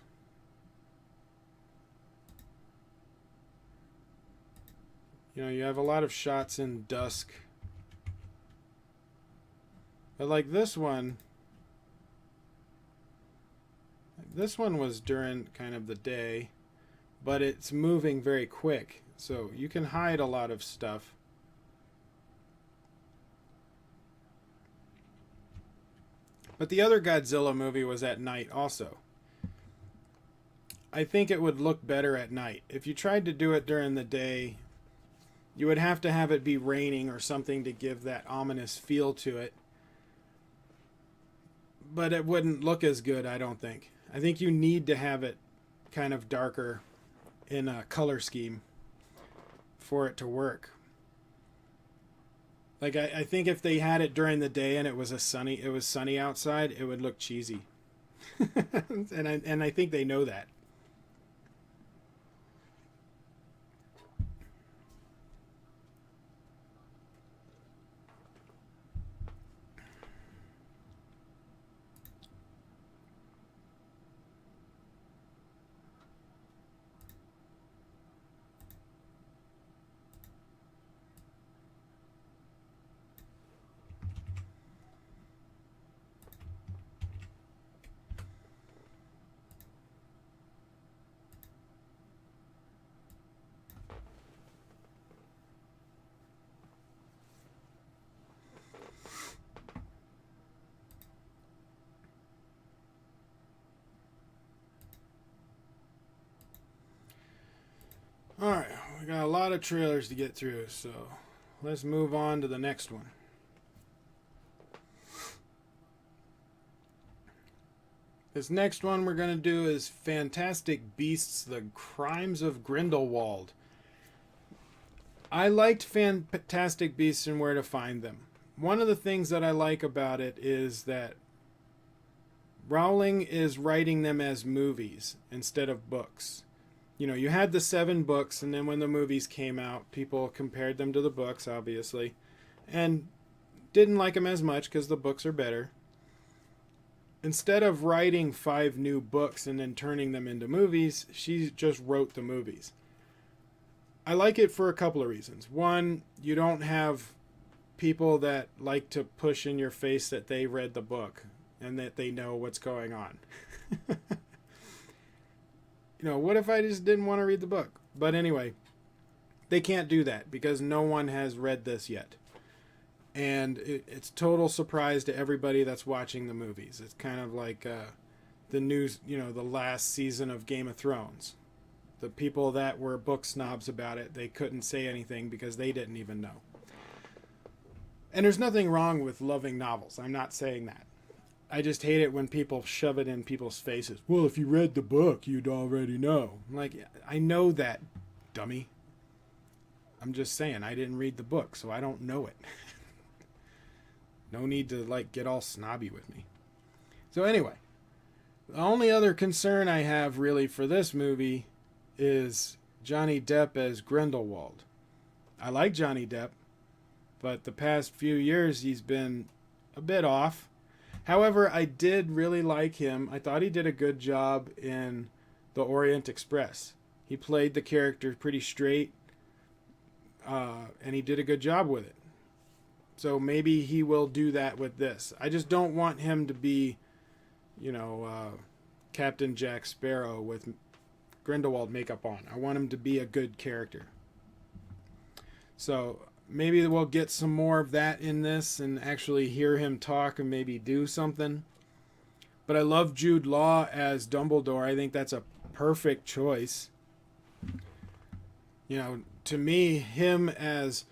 A: You know, you have a lot of shots in dusk. But like this one... This one was during kind of the day, but it's moving very quick, so you can hide a lot of stuff. But the other Godzilla movie was at night also. I think it would look better at night. If you tried to do it during the day, you would have to have it be raining or something to give that ominous feel to it. But it wouldn't look as good, I don't think. I think you need to have it kind of darker in a color scheme for it to work. Like I think if they had it during the day and it was sunny outside, it would look cheesy. and I think they know that. Alright, we got a lot of trailers to get through, so let's move on to the next one. This next one we're going to do is Fantastic Beasts: The Crimes of Grindelwald. I liked Fantastic Beasts and Where to Find Them. One of the things that I like about it is that Rowling is writing them as movies instead of books. You know, you had the 7 books, and then when the movies came out, people compared them to the books, obviously, and didn't like them as much because the books are better. Instead of writing 5 new books and then turning them into movies, she just wrote the movies. I like it for a couple of reasons. One, you don't have people that like to push in your face that they read the book and that they know what's going on. You know, what if I just didn't want to read the book? But anyway, they can't do that because no one has read this yet. And it's total surprise to everybody that's watching the movies. It's kind of like the news, you know, the last season of Game of Thrones. The people that were book snobs about it, they couldn't say anything because they didn't even know. And there's nothing wrong with loving novels. I'm not saying that. I just hate it when people shove it in people's faces. Well, if you read the book, you'd already know. I'm like, I know that, dummy. I'm just saying, I didn't read the book, so I don't know it. No need to, like, get all snobby with me. So anyway, the only other concern I have, really, for this movie is Johnny Depp as Grindelwald. I like Johnny Depp, but the past few years he's been a bit off. However, I did really like him. I thought he did a good job in The Orient Express. He played the character pretty straight, and he did a good job with it. So maybe he will do that with this. I just don't want him to be, you know, Captain Jack Sparrow with Grindelwald makeup on. I want him to be a good character. So maybe we'll get some more of that in this and actually hear him talk and maybe do something. But I love Jude Law as Dumbledore. I think that's a perfect choice. You know, to me, him as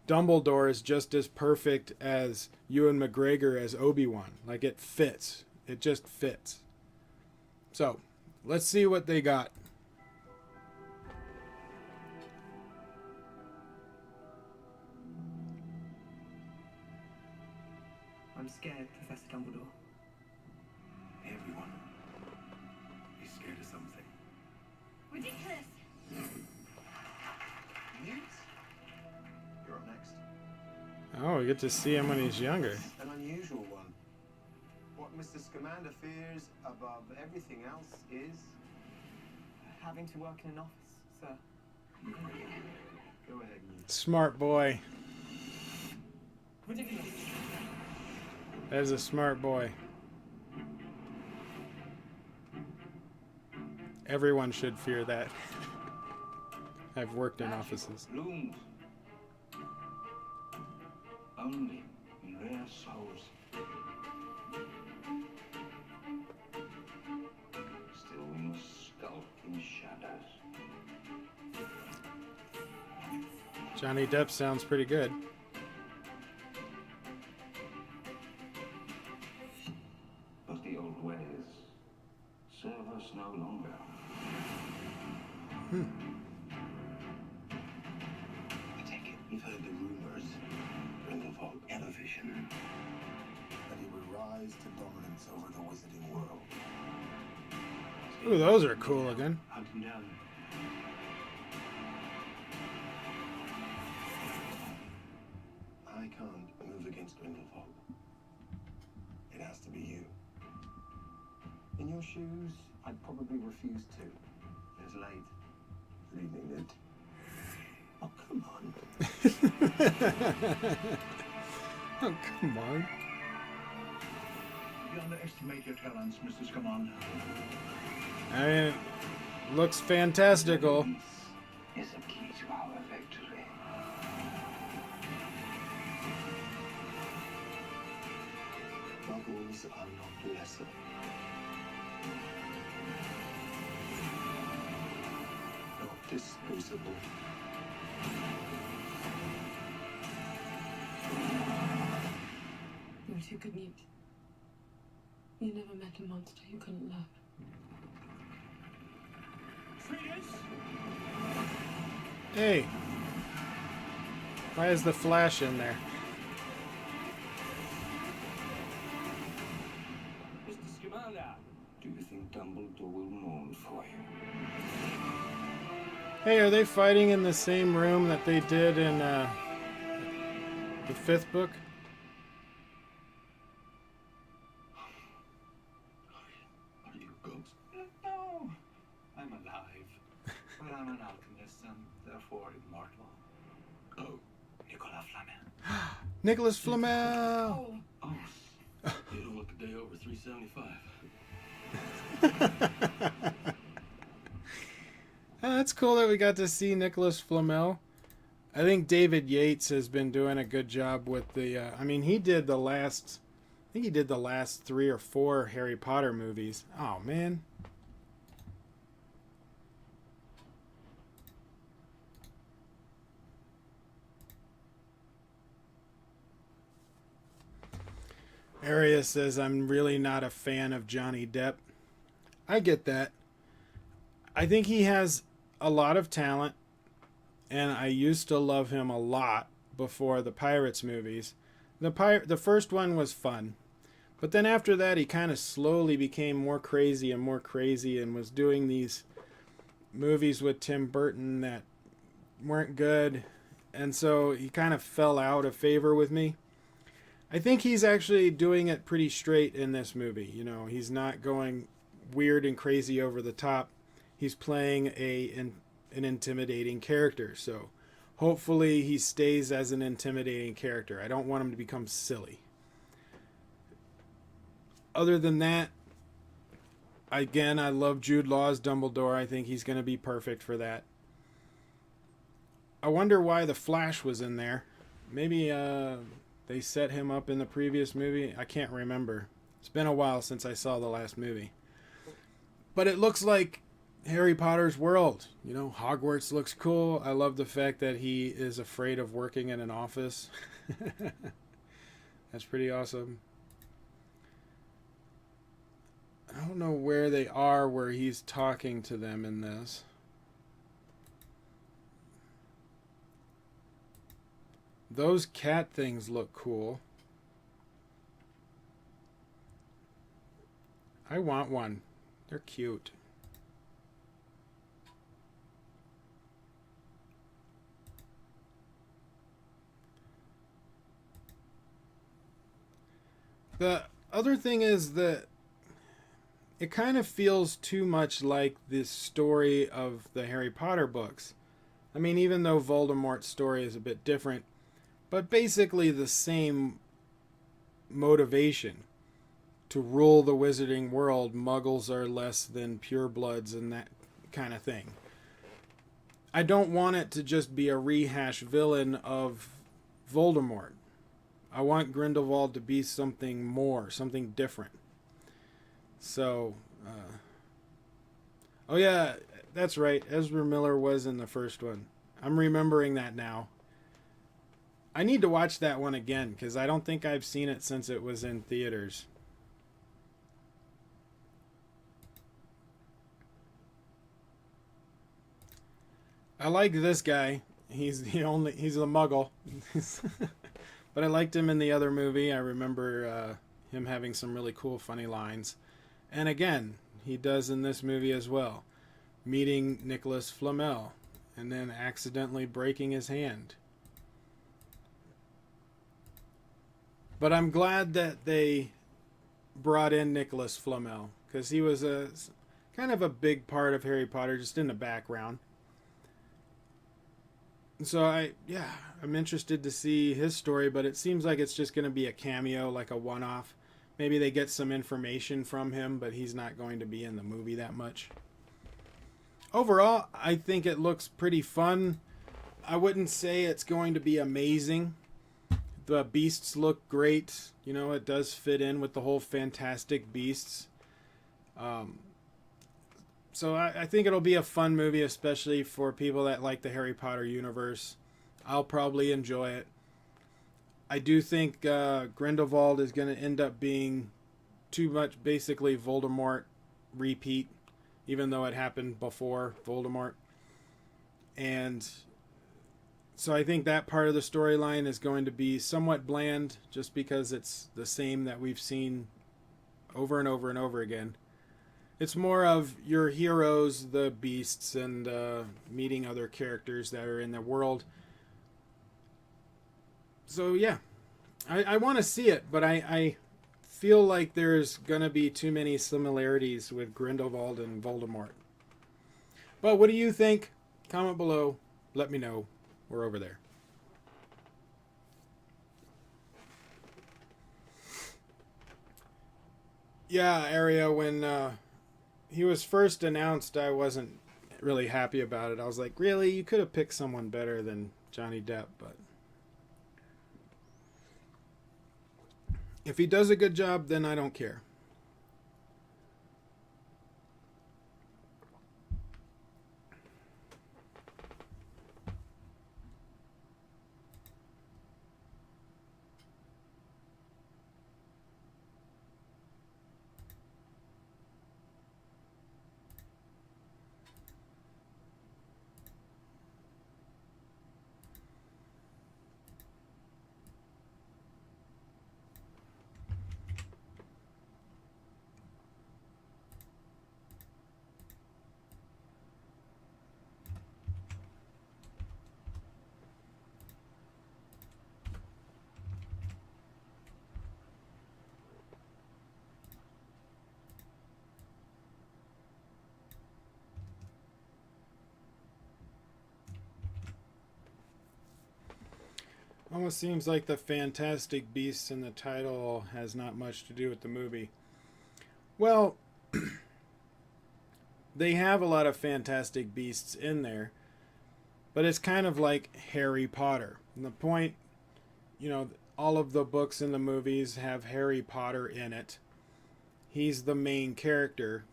A: Dumbledore is just as perfect as Ewan McGregor as Obi-Wan. Like, it fits. It just fits. So, let's see what they got.
F: I'm scared, Professor Dumbledore.
B: Everyone is scared of something.
D: Ridiculous!
G: Newt, you're up next.
A: Oh, we get to see him when he's younger.
G: An unusual one. What Mr. Scamander fears above everything else is...
F: Having to work in an office, sir.
G: Go ahead, Newt.
A: Smart boy.
F: Ridiculous.
A: That is a smart boy. Everyone should fear that. I've worked in offices.
B: Blooms. Only in rare souls. Still we must skulk in shadows.
A: Johnny Depp sounds pretty good.
B: But the old ways serve us no longer. I take it you've heard the rumors. Grindelwald had a vision that he would rise to dominance over the wizarding world.
A: Ooh, those are cool looking.
B: Hunt him down. I can't move against Grindelwald. It has to be you. In your shoes, I'd probably refuse to. It's late. Good evening, Ned. Oh, come on.
A: Oh, come on.
B: You underestimate your talents, Mr. Scamander.
A: I mean, it looks fantastical.
B: Is the key to our victory. Muggles are not lesser. Not disposable.
D: You're too good, Newt. You never met a monster you couldn't love.
A: Hey. Why is the Flash in there?
E: Mr. Scamander.
B: Do you think Dumbledore will mourn for you?
A: Hey, are they fighting in the same room that they did in the 5th book?
B: Are you a ghost?
E: No, I'm alive. But I'm an alchemist and therefore immortal.
B: Oh.
E: Nicolas Flamel.
A: Nicholas Flamel!
B: Oh. You don't look a day over 375.
A: That's cool that we got to see Nicholas Flamel. I think David Yates has been doing a good job with the... I mean, he did the last... I think he did the last 3 or 4 Harry Potter movies. Oh, man. Arya says, I'm really not a fan of Johnny Depp. I get that. I think he has a lot of talent, and I used to love him a lot before the Pirates movies. The first one was fun, but then after that he kind of slowly became more crazy and was doing these movies with Tim Burton that weren't good, and so he kind of fell out of favor with me. I think he's actually doing it pretty straight in this movie. You know, he's not going weird and crazy over the top. He's playing an intimidating character, so hopefully he stays as an intimidating character. I don't want him to become silly. Other than that, again, I love Jude Law's Dumbledore. I think he's going to be perfect for that. I wonder why the Flash was in there. Maybe they set him up in the previous movie. I can't remember. It's been a while since I saw the last movie. But it looks like Harry Potter's world. You know, Hogwarts looks cool. I love the fact that he is afraid of working in an office. That's pretty awesome. I don't know where they are where he's talking to them in this. Those cat things look cool. I want one. They're cute. The other thing is that it kind of feels too much like the story of the Harry Potter books. I mean, even though Voldemort's story is a bit different, but basically the same motivation to rule the wizarding world. Muggles are less than purebloods and that kind of thing. I don't want it to just be a rehash villain of Voldemort. I want Grindelwald to be something more, something different. So, oh yeah, that's right. Ezra Miller was in the first one. I'm remembering that now. I need to watch that one again because I don't think I've seen it since it was in theaters. I like this guy. He's a muggle. But I liked him in the other movie. I remember him having some really cool, funny lines. And again, he does in this movie as well. Meeting Nicholas Flamel and then accidentally breaking his hand. But I'm glad that they brought in Nicholas Flamel because he was a kind of a big part of Harry Potter, just in the background. So I'm interested to see his story, but it seems like it's just going to be a cameo, like a one-off. Maybe they get some information from him, but he's not going to be in the movie that much. Overall, I think it looks pretty fun. I wouldn't say it's going to be amazing. The beasts look great. You know, it does fit in with the whole Fantastic Beasts. So I think it'll be a fun movie, especially for people that like the Harry Potter universe. I'll probably enjoy it. I do think Grindelwald is going to end up being too much basically Voldemort repeat, even though it happened before Voldemort. And so I think that part of the storyline is going to be somewhat bland just because it's the same that we've seen over and over and over again. It's more of your heroes, the beasts, and meeting other characters that are in the world. So yeah, I want to see it, but I feel like there's going to be too many similarities with Grindelwald and Voldemort. But what do you think? Comment below. Let me know. We're over there. Yeah, Arya, when he was first announced, I wasn't really happy about it. I was like, really? You could have picked someone better than Johnny Depp, but if he does a good job, then I don't care. Almost seems like the Fantastic Beasts in the title has not much to do with the movie. Well, they have a lot of Fantastic Beasts in there, but it's kind of like Harry Potter. And the point, you know, all of the books in the movies have Harry Potter in it. He's the main character.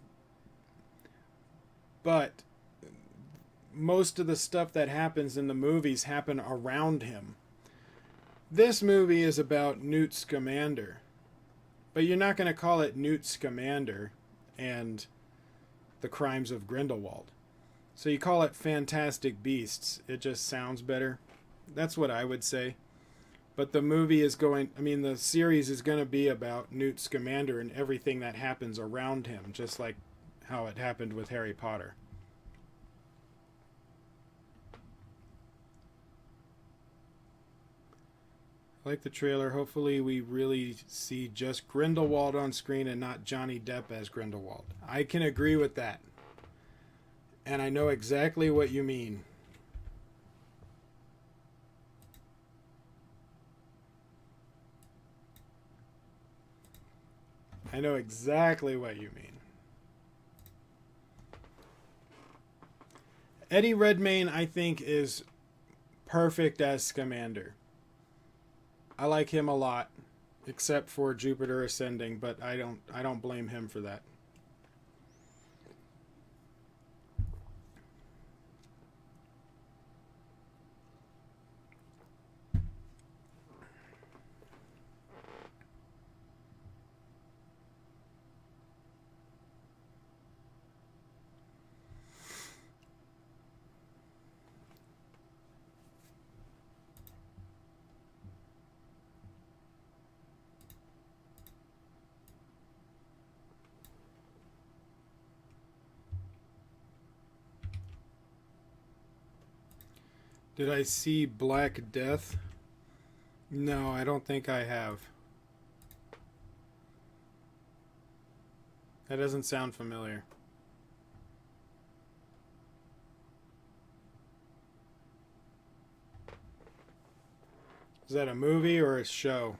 A: But most of the stuff that happens in the movies happen around him. This movie is about Newt Scamander. But you're not going to call it Newt Scamander and the Crimes of Grindelwald. So you call it Fantastic Beasts. It just sounds better. That's what I would say. But the movie is going... I mean, the series is going to be about Newt Scamander and everything that happens around him. Just like how it happened with Harry Potter. I like the trailer. Hopefully we really see just Grindelwald on screen and not Johnny Depp as Grindelwald. I can agree with that. And I know exactly what you mean. I know exactly what you mean. Eddie Redmayne, I think, is perfect as Scamander. I like him a lot, except for Jupiter Ascending, but I don't blame him for that. Did I see Black Death? No, I don't think I have. That doesn't sound familiar. Is that a movie or a show?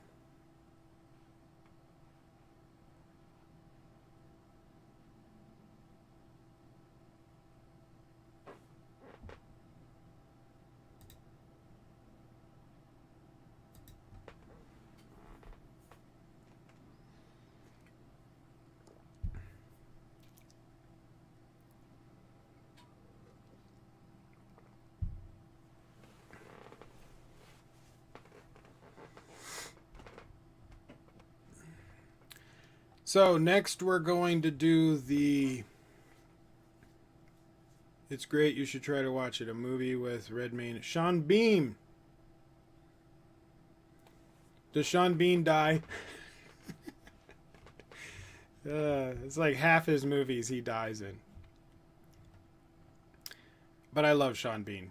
A: So next we're going to do the... It's great, you should try to watch it. A movie with Redmayne. Sean Bean! Does Sean Bean die? It's like half his movies he dies in. But I love Sean Bean.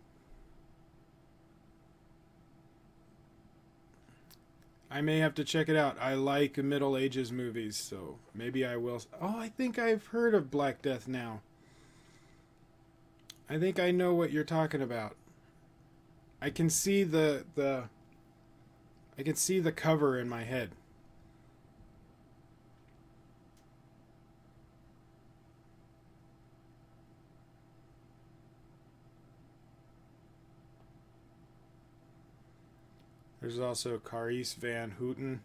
A: I may have to check it out. I like Middle Ages movies, so maybe I will. Oh, I think I've heard of Black Death now. I think I know what you're talking about. I can see the I can see the cover in my head. There's also Carice Van Houten.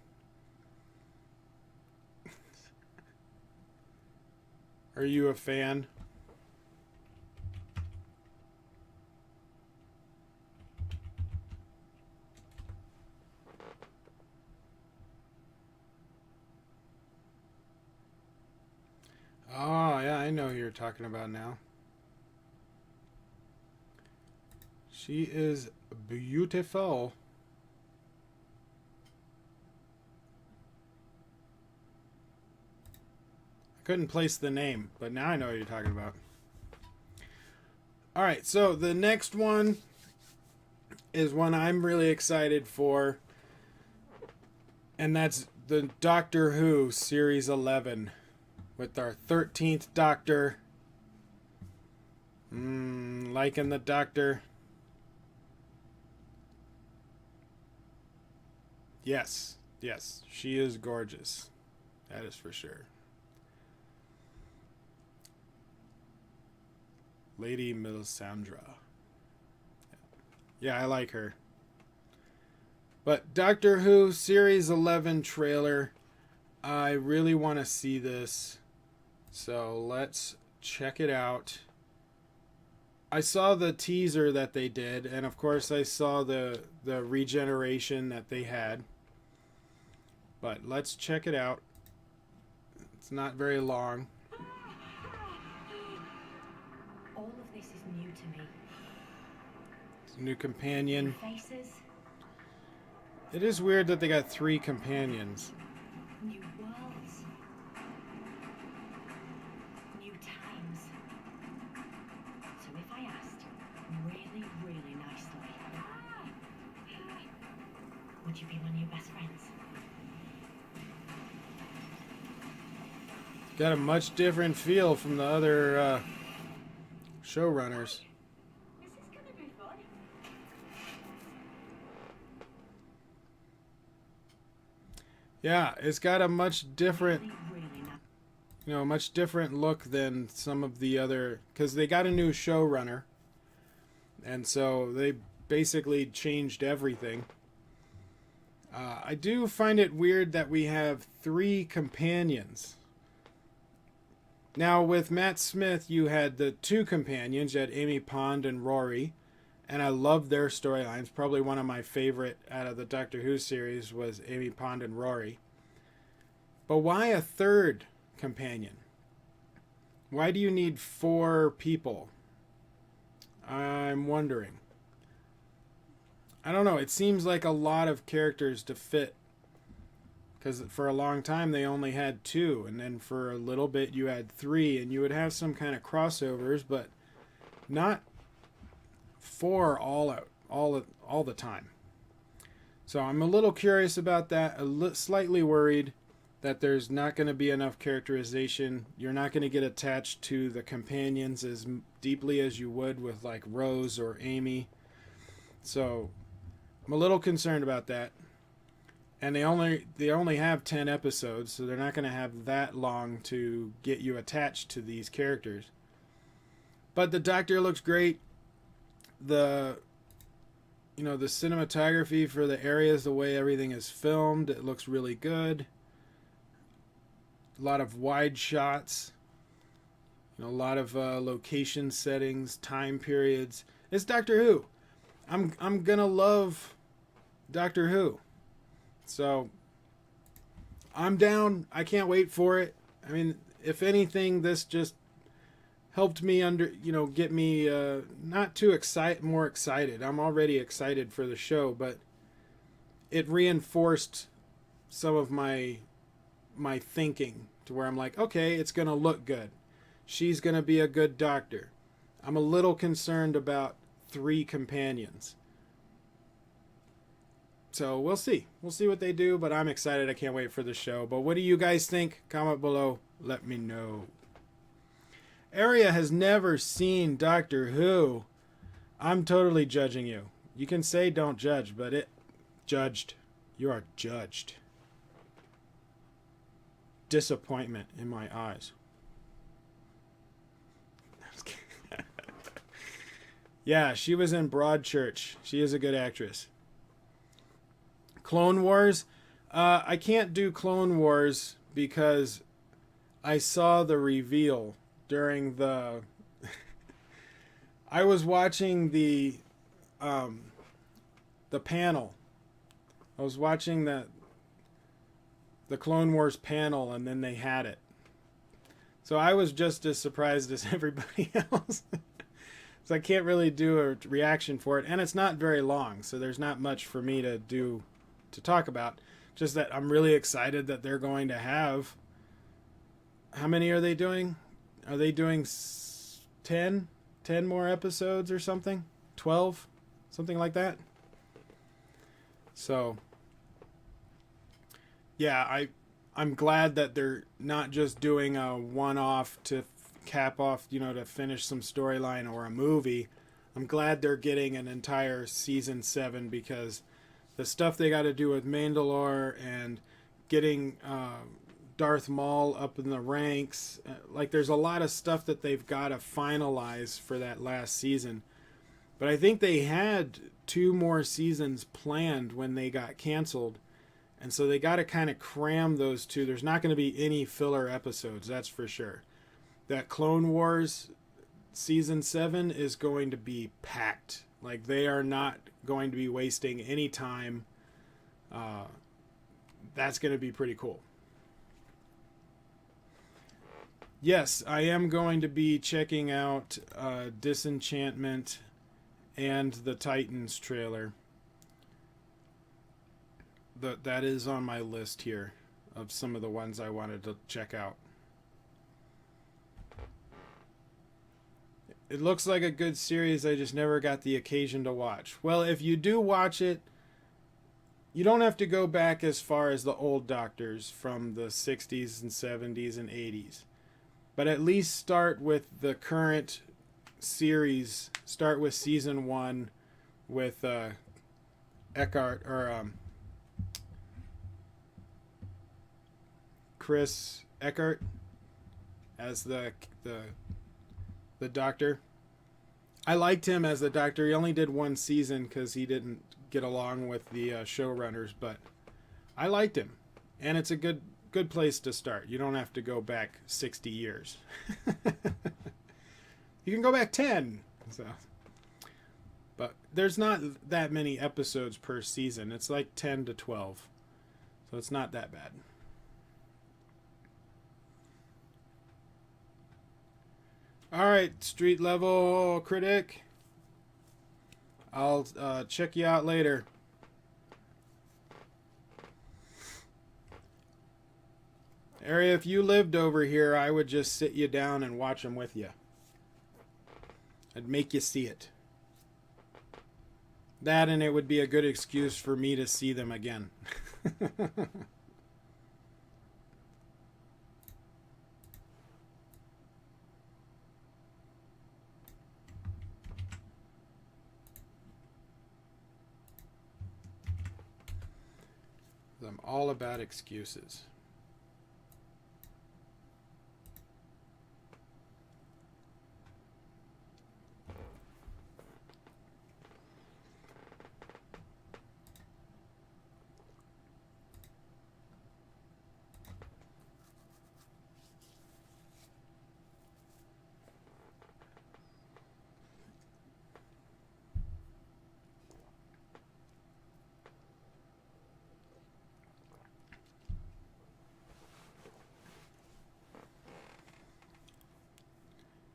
A: Are you a fan? Oh, yeah, I know who you're talking about now. She is beautiful. Couldn't place the name, but now I know what you're talking about. Alright, so the next one is one I'm really excited for, and that's the Doctor Who Series 11 with our 13th Doctor. Liking the Doctor. Yes. Yes. She is gorgeous. That is for sure. Lady Melisandre. Yeah, I like her. But Doctor Who Series 11 trailer. I really want to see this. So let's check it out. I saw the teaser that they did, and of course I saw the regeneration that they had. But let's check it out. It's not very long.
H: All of this is new to me.
A: It's a new companion.
H: New faces,
A: It is weird that they got 3 companions.
H: new worlds, new times. So if I asked really, really nicely, would you be my new best friends?
A: Got a much different feel from the other showrunners.
H: This is gonna be fun.
A: Yeah, it's got a much different,
H: Really, really nice.
A: you know, much different look than some of the other, because they got a new showrunner, and so they basically changed everything. I do find it weird that we have 3 companions. Now, with Matt Smith, you had the 2 companions. You had Amy Pond and Rory, and I loved their storylines. Probably one of my favorite out of the Doctor Who series was Amy Pond and Rory. But why a 3rd companion? Why do you need 4 people? I'm wondering. I don't know. It seems like a lot of characters to fit. Because for a long time they only had 2, and then for a little bit you had 3, and you would have some kind of crossovers, but not 4 all the time. So I'm a little curious about that. Slightly worried that there's not going to be enough characterization. You're not going to get attached to the companions as deeply as you would with like Rose or Amy. So I'm a little concerned about that. And they only have 10 episodes, so they're not going to have that long to get you attached to these characters. But the Doctor looks great. The cinematography for the areas, the way everything is filmed, it looks really good. A lot of wide shots. A lot of location settings, time periods. It's Doctor Who. I'm gonna love Doctor Who. So I'm down. I can't wait for it. I mean, if anything, this just helped me get me not too more excited. I'm already excited for the show, but it reinforced some of my thinking to where I'm like, okay, it's going to look good. She's going to be a good doctor. I'm a little concerned about 3 companions. So we'll see. We'll see what they do, but I'm excited. I can't wait for the show. But what do you guys think? Comment below. Let me know. Aria has never seen Doctor Who. I'm totally judging you. You can say don't judge, but judged. You are judged. Disappointment in my eyes. Yeah, she was in Broadchurch. She is a good actress. Clone Wars. I can't do Clone Wars because I saw the reveal during the... I was watching the panel. I was watching the Clone Wars panel, and then they had it. So I was just as surprised as everybody else. So I can't really do a reaction for it, and it's not very long, so there's not much for me to talk about. Just that I'm really excited that they're going to have... How many are they doing? Are they doing 10 more episodes or something? 12? Something like that? So, yeah, I'm glad that they're not just doing a one-off to cap off, to finish some storyline or a movie. I'm glad they're getting an entire season 7 because the stuff they got to do with Mandalore and getting Darth Maul up in the ranks. Like, there's a lot of stuff that they've got to finalize for that last season. But I think they had 2 more seasons planned when they got canceled. And so they got to kind of cram those 2. There's not going to be any filler episodes, that's for sure. That Clone Wars season 7 is going to be packed. Like, they are not going to be wasting any time. That's going to be pretty cool. Yes, I am going to be checking out Disenchantment and the Titans trailer. That is on my list here of some of the ones I wanted to check out. It looks like a good series. I just never got the occasion to watch. Well, if you do watch it, you don't have to go back as far as the old Doctors from the 60s and 70s and 80s. But at least start with the current series. Start with season 1 with Eckhart, or Chris Eckhart as the Doctor. I liked him as the Doctor. He only did 1 season because he didn't get along with the showrunners, but I liked him, and it's a good place to start. You don't have to go back 60 years. You can go back 10. So, but there's not that many episodes per season. It's like 10 to 12, so it's not that bad. All right, street level critic. I'll check you out later. Area, if you lived over here, I would just sit you down and watch them with you. I'd make you see it. That, and it would be a good excuse for me to see them again. I'm all about excuses.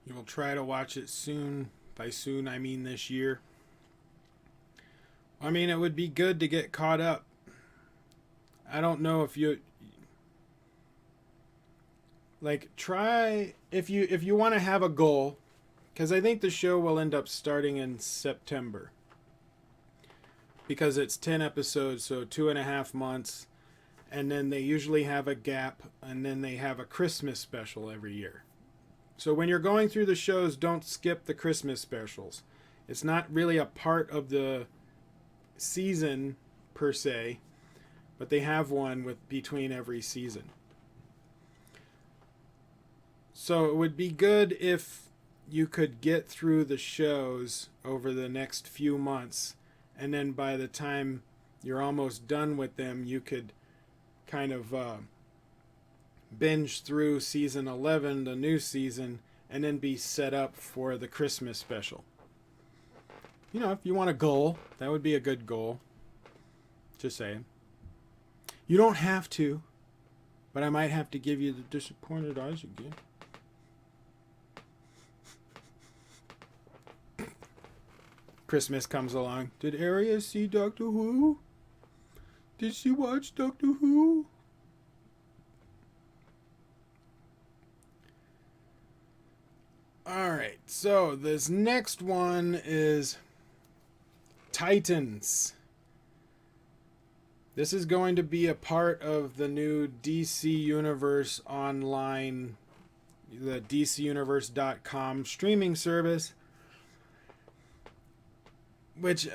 A: You will try to watch it soon. By soon, I mean this year. I mean, it would be good to get caught up. I don't know if you... Like, try... If you want to have a goal, because I think the show will end up starting in September. Because it's 10 episodes, so 2.5 months. And then they usually have a gap, and then they have a Christmas special every year. So when you're going through the shows, don't skip the Christmas specials. It's not really a part of the season per se, but they have one with between every season. So it would be good if you could get through the shows over the next few months, and then by the time you're almost done with them, you could kind of binge through season 11, the new season, and then be set up for the Christmas special. You know, if you want a goal, that would be a good goal. Just saying. You don't have to, but I might have to give you the disappointed eyes again. Christmas comes along. Did Aria see Doctor Who? Did she watch Doctor Who? Alright, so this next one is Titans. This is going to be a part of the new DC Universe online, the DCUniverse.com streaming service, which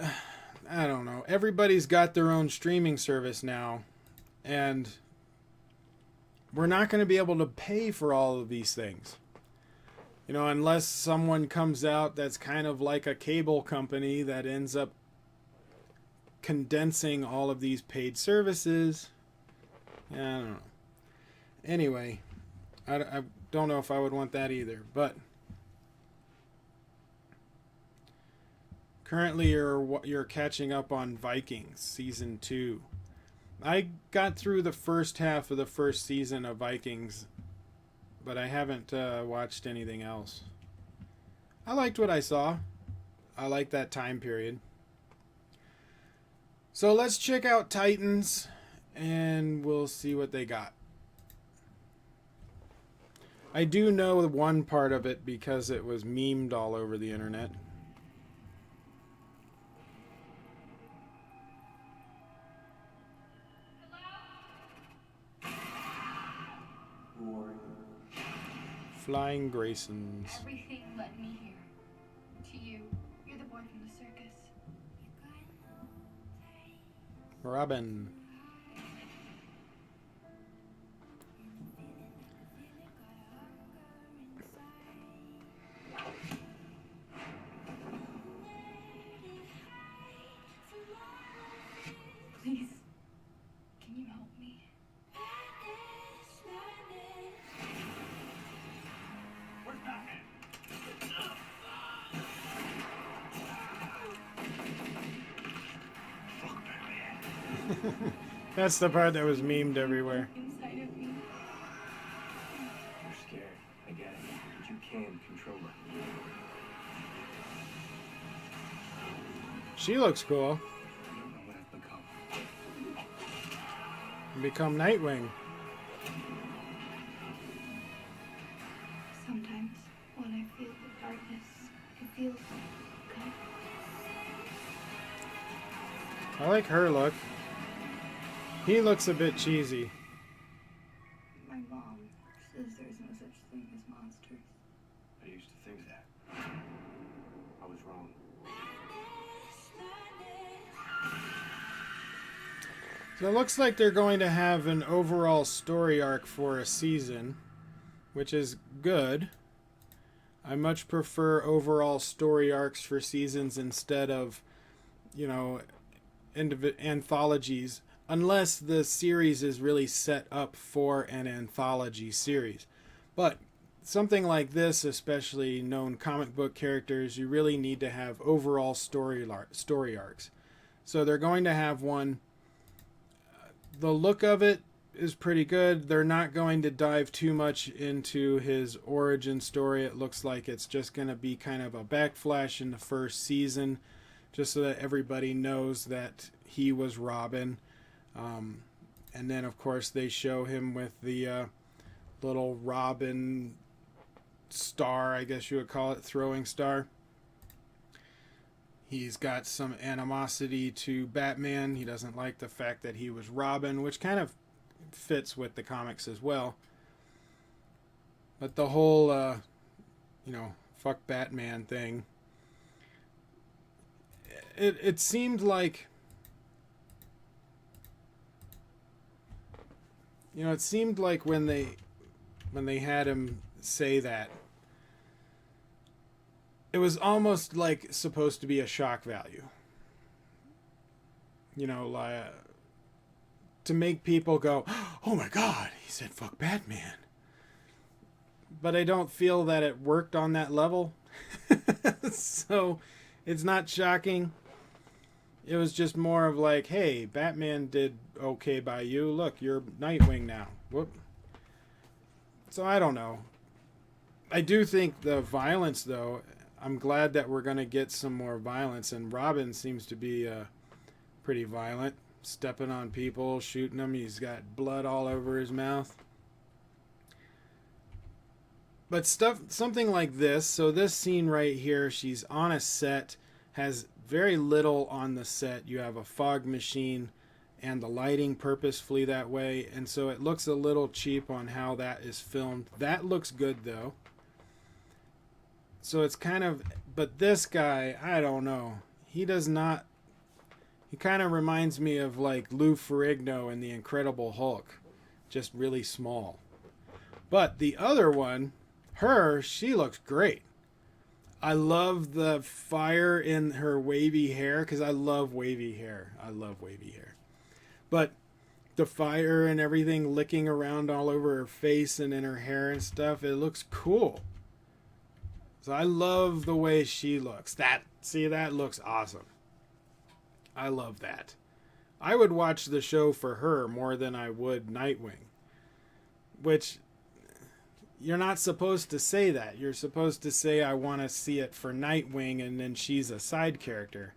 A: I don't know. Everybody's got their own streaming service now, and we're not going to be able to pay for all of these things. You know, unless someone comes out that's kind of like a cable company that ends up condensing all of these paid services. Yeah, I don't know. Anyway, I don't know if I would want that either, but currently you're catching up on Vikings season 2. I got through the first half of the first season of Vikings, but I haven't watched anything else. I liked what I saw. I like that time period. So let's check out Titans, and we'll see what they got. I do know one part of it because it was memed all over the internet. Flying Graysons.
D: Everything led me here. To you. You're the boy from the circus.
A: Robin.
D: Please, can you help me?
E: Where's Batman? Fuck Batman.
A: That's the part that was memed everywhere.
D: Inside of me.
B: You're scared. I get it. But you can control it.
A: She looks cool.
B: I don't know what I've become.
A: Become Nightwing.
D: Sometimes when I feel the darkness, it feels good.
A: I like her look. He looks a bit cheesy.
D: My mom says there's no such thing as monsters.
B: I used to think that. I was wrong.
A: So it looks like they're going to have an overall story arc for a season, which is good. I much prefer overall story arcs for seasons instead of, you know, anthologies, unless the series is really set up for an anthology series. But something like this, especially known comic book characters, you really need to have overall story arcs. So they're going to have one. The look of it is pretty good. They're not going to dive too much into his origin story. It looks like it's just going to be kind of a backflash in the first season, just so that everybody knows that he was Robin. And then, of course, they show him with the little Robin star, I guess you would call it, throwing star. He's got some animosity to Batman. He doesn't like the fact that he was Robin, which kind of fits with the comics as well. But the whole, you know, fuck Batman thing, it seemed like, you know, it seemed like when they had him say that, it was almost like supposed to be a shock value. You know, like, to make people go, oh my God, he said fuck Batman. But I don't feel that it worked on that level. So it's not shocking. It was just more of like, hey, Batman did okay by you. Look, you're Nightwing now. Whoop. So I don't know. I do think the violence, though, I'm glad that we're going to get some more violence. And Robin seems to be pretty violent. Stepping on people, shooting them. He's got blood all over his mouth. But something like this. So this scene right here, she's on a set, has very little on the set. You have a fog machine and the lighting purposefully that way. And so it looks a little cheap on how that is filmed. That looks good, though. So it's kind of, but this guy, I don't know. He does not, He kind of reminds me of like Lou Ferrigno in The Incredible Hulk, just really small. But the other one, she looks great. I love the fire in her wavy hair, because I love wavy hair. But the fire and everything licking around all over her face and in her hair and stuff, it looks cool. So I love the way she looks. That looks awesome. I love that. I would watch the show for her more than I would Nightwing. Which, you're not supposed to say that. You're supposed to say, I want to see it for Nightwing, and then she's a side character.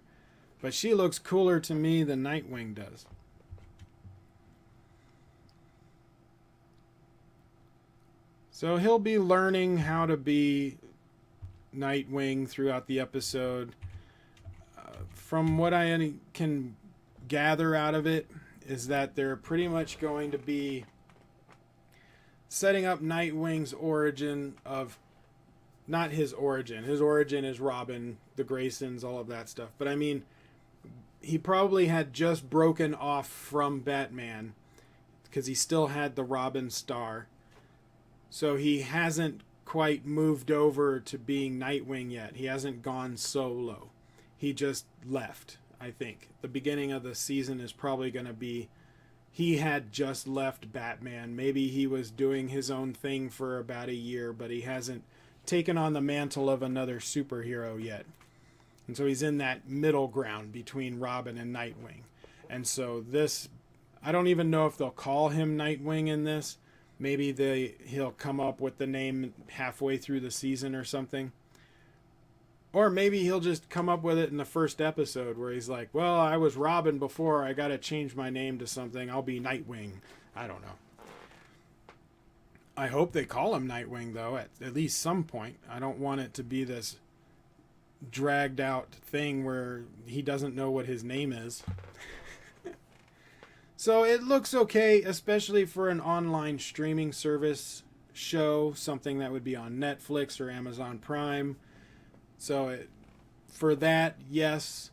A: But she looks cooler to me than Nightwing does. So he'll be learning how to be Nightwing throughout the episode. From what I can gather out of it, is that they're pretty much going to be setting up Nightwing's origin of... Not his origin. His origin is Robin, the Graysons, all of that stuff. But I mean, he probably had just broken off from Batman, because he still had the Robin star. So he hasn't quite moved over to being Nightwing yet. He hasn't gone solo. He just left, I think. The beginning of the season is probably going to be he had just left Batman. Maybe he was doing his own thing for about a year, but he hasn't taken on the mantle of another superhero yet. And so he's in that middle ground between Robin and Nightwing. And so this, I don't even know if they'll call him Nightwing in this. Maybe he'll come up with the name halfway through the season or something. Or maybe he'll just come up with it in the first episode where he's like, well, I was Robin before. I got to change my name to something. I'll be Nightwing. I don't know. I hope they call him Nightwing, though, at least some point. I don't want it to be this dragged out thing where he doesn't know what his name is. So it looks okay, especially for an online streaming service show, something that would be on Netflix or Amazon Prime. So for that, yes,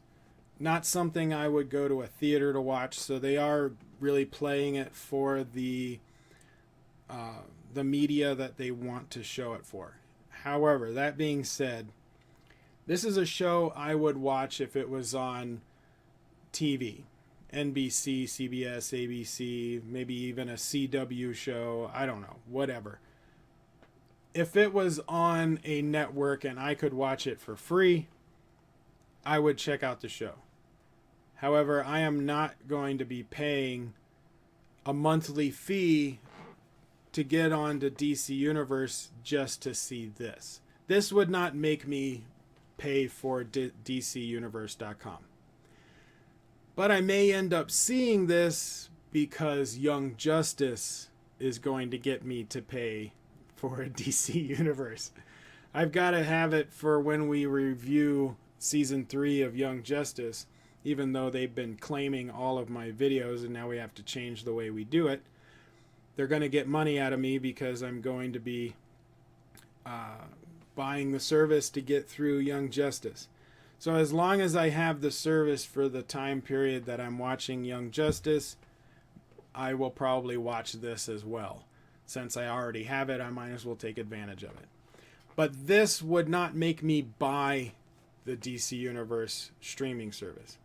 A: not something I would go to a theater to watch. So they are really playing it for the media that they want to show it for. However, that being said, this is a show I would watch if it was on TV. NBC, CBS, ABC, maybe even a CW show. I don't know, whatever. If it was on a network and I could watch it for free, I would check out the show. However, I am not going to be paying a monthly fee to get onto DC Universe just to see this. This would not make me pay for DCUniverse.com. But I may end up seeing this because Young Justice is going to get me to pay for a DC Universe. I've got to have it for when we review Season 3 of Young Justice, even though they've been claiming all of my videos and now we have to change the way we do it. They're going to get money out of me because I'm going to be buying the service to get through Young Justice. So as long as I have the service for the time period that I'm watching Young Justice, I will probably watch this as well. Since I already have it, I might as well take advantage of it. But this would not make me buy the DC Universe streaming service.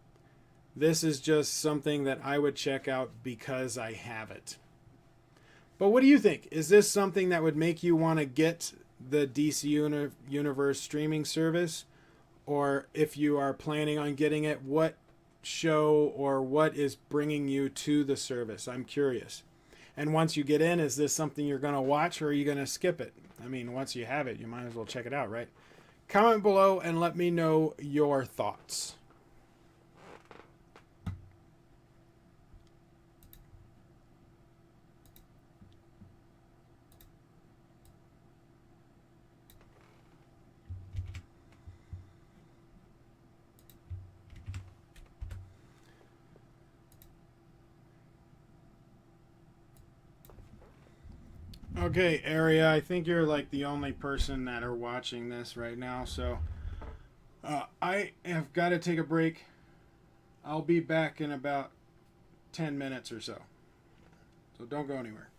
A: This is just something that I would check out because I have it. But what do you think? Is this something that would make you want to get the DC Universe streaming service? Or if you are planning on getting it, what show or what is bringing you to the service? I'm curious. And once you get in, is this something you're going to watch or are you going to skip it? I mean, once you have it, you might as well check it out, right? Comment below and let me know your thoughts. Okay, Area, I think you're like the only person that are watching this right now, so I have got to take a break. I'll be back in about 10 minutes or so. So don't go anywhere.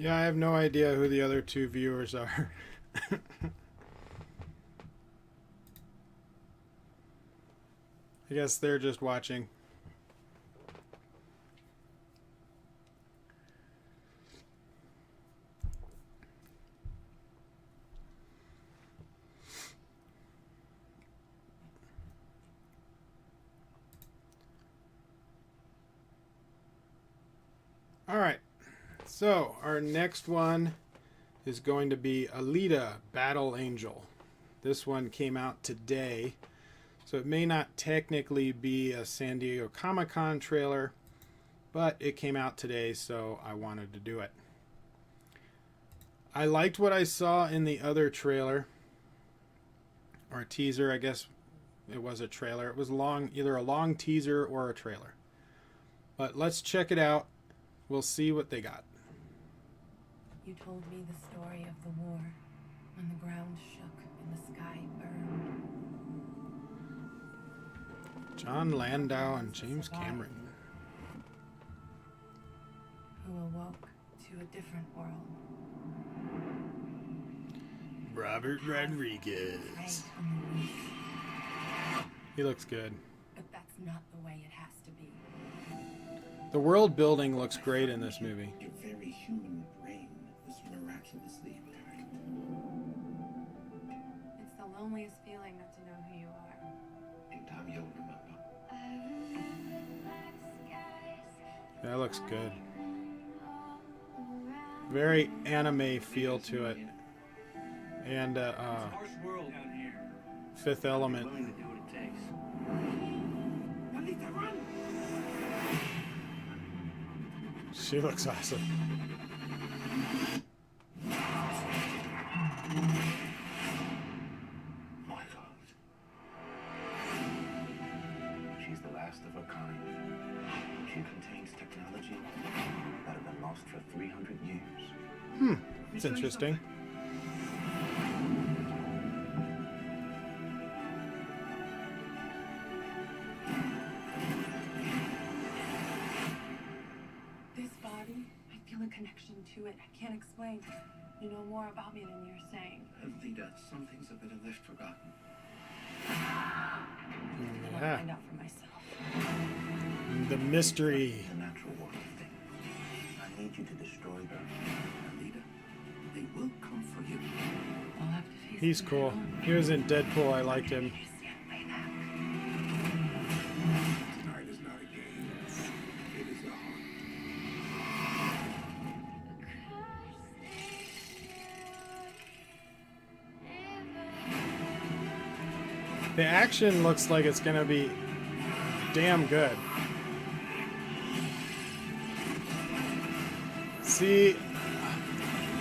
A: Yeah, I have no idea who the other two viewers are. I guess they're just watching. All right. So, our next one is going to be Alita, Battle Angel. This one came out today. So it may not technically be a San Diego Comic-Con trailer, but it came out today, so I wanted to do it. I liked what I saw in the other trailer, or a teaser, I guess it was a trailer. It was long, either a long teaser or a trailer. But let's check it out. We'll see what they got.
I: You told me the story of the war, when the ground shook and the sky burned.
A: John Landau and James Cameron.
I: Who awoke to a different world.
A: Robert Rodriguez.
I: Right on the roof.
A: He looks good.
I: But that's not the way it has to be.
A: The world building looks great in this movie.
F: Your very human brain is miraculously impaired.
D: It's the loneliest feeling not to know who you are.
B: In time you'll remember.
A: That looks good. Very anime feel to it. And
E: Harsh world down here.
A: Fifth Element.
E: Willing to do what it takes.
F: Alita, run!
A: She looks awesome.
B: My God. She's the last of her kind. She contains technology that have been lost for 300 years.
A: It's interesting.
D: This body, I feel a connection to it. I can't explain. You know more about me than you're saying.
B: Alita, some things have been left forgotten.
D: I want to
A: Yeah.
D: find out for myself.
A: The mystery.
B: The natural order of things. I need you to destroy them.
F: Alita, they will come for you.
D: I'll have to face
A: He's
D: it
A: cool.
D: alone.
A: He was in Deadpool. I liked him.
F: Tonight is not a game. It is a hunt.
A: The action looks like it's gonna be damn good. See,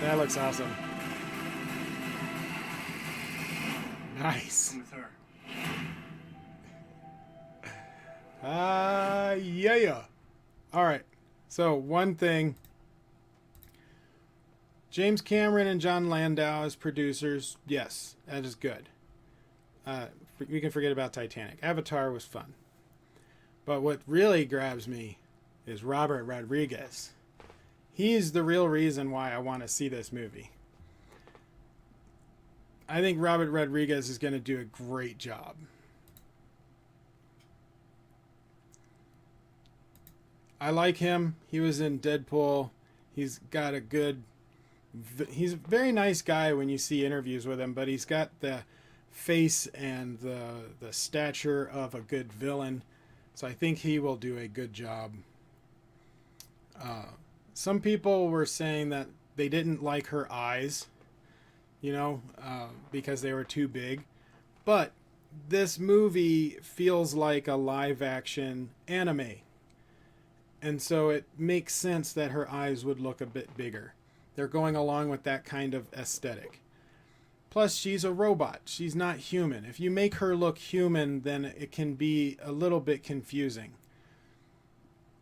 A: that looks awesome. Nice.
E: I'm with her.
A: Yeah. All right. So one thing, James Cameron and John Landau as producers. Yes, that is good. We can forget about Titanic. Avatar was fun. But what really grabs me is Robert Rodriguez. He's the real reason why I want to see this movie. I think Robert Rodriguez is going to do a great job. I like him. He was in Deadpool. He's got a good... He's a very nice guy when you see interviews with him, but he's got the face and the stature of a good villain. So I think he will do a good job. Some people were saying that they didn't like her eyes, because they were too big. But this movie feels like a live-action anime. And so it makes sense that her eyes would look a bit bigger. They're going along with that kind of aesthetic. Plus, she's a robot. She's not human. If you make her look human, then it can be a little bit confusing.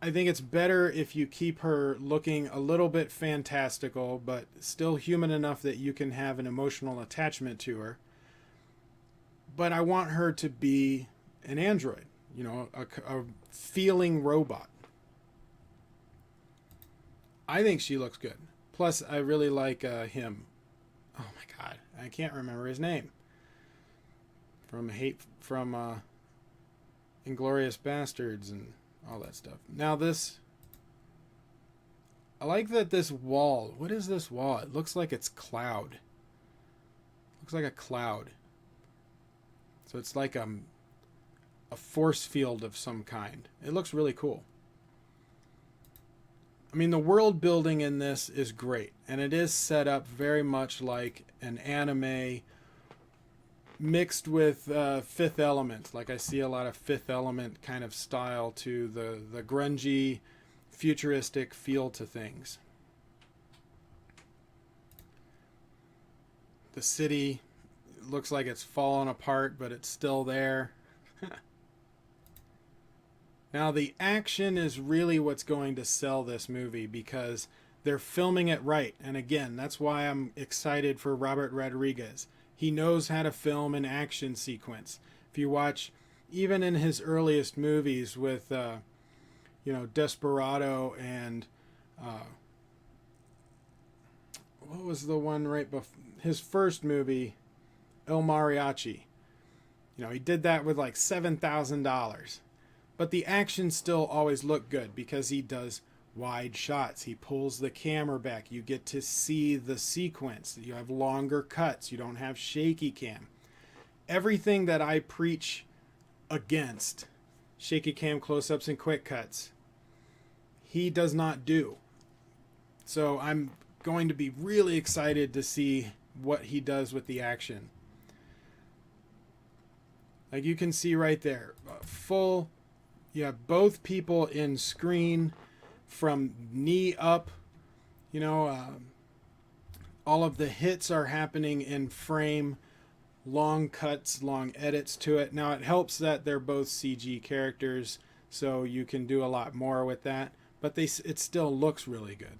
A: I think it's better if you keep her looking a little bit fantastical, but still human enough that you can have an emotional attachment to her. But I want her to be an android, a feeling robot. I think she looks good. Plus, I really like him. Oh my god, I can't remember his name. From Inglourious Bastards and all that stuff. Now this, I like that this wall. What is this wall? It looks like it's cloud. Looks like a cloud. So it's like a force field of some kind. It looks really cool. I mean, the world building in this is great, and it is set up very much like an anime mixed with Fifth Element. Like I see a lot of Fifth Element kind of style to the grungy, futuristic feel to things. The city looks like it's fallen apart, but it's still there. Now, the action is really what's going to sell this movie because they're filming it right. And again, that's why I'm excited for Robert Rodriguez. He knows how to film an action sequence. If you watch, even in his earliest movies with, you know, Desperado and what was the one right before his first movie, El Mariachi. You know, he did that with like $7,000. But the action still always looked good because he does wide shots. He pulls the camera back. You get to see the sequence. You have longer cuts. You don't have shaky cam. Everything that I preach against, shaky cam, close-ups, and quick cuts, he does not do. So I'm going to be really excited to see what he does with the action. Like you can see right there, full... You have both people in screen from knee up. You know, all of the hits are happening in frame. Long cuts, long edits to it. Now, it helps that they're both CG characters, so you can do a lot more with that. But it still looks really good.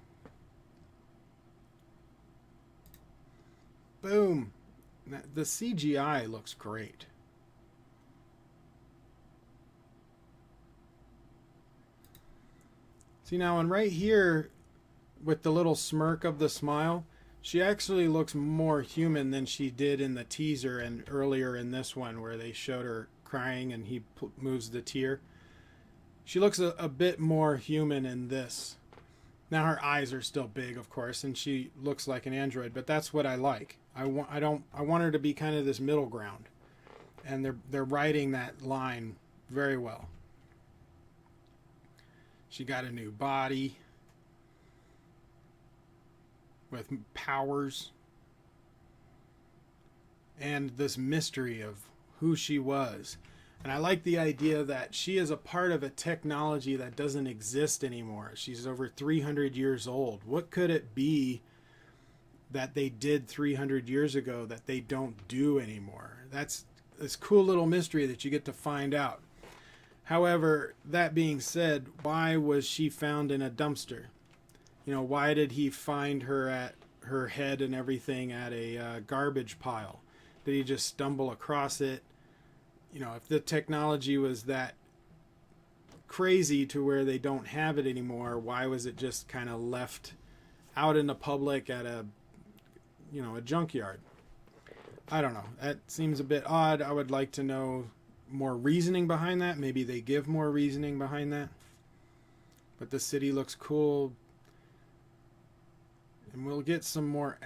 A: Boom. The CGI looks great. See now, and right here, with the little smirk of the smile, she actually looks more human than she did in the teaser and earlier in this one where they showed her crying and he moves the tear. She looks a bit more human in this. Now her eyes are still big, of course, and she looks like an android, but that's what I like. I want her to be kind of this middle ground, and they're writing that line very well. She got a new body with powers and this mystery of who she was. And I like the idea that she is a part of a technology that doesn't exist anymore. She's over 300 years old. What could it be that they did 300 years ago that they don't do anymore? That's this cool little mystery that you get to find out. However, that being said, why was she found in a dumpster? You know, why did he find her at her head and everything at a garbage pile? Did he just stumble across it? You know, if the technology was that crazy to where they don't have it anymore, why was it just kind of left out in the public at a, you know, a junkyard? I don't know. That seems a bit odd. I would like to know more reasoning behind that. Maybe they give more reasoning behind that. But the city looks cool. And we'll get some more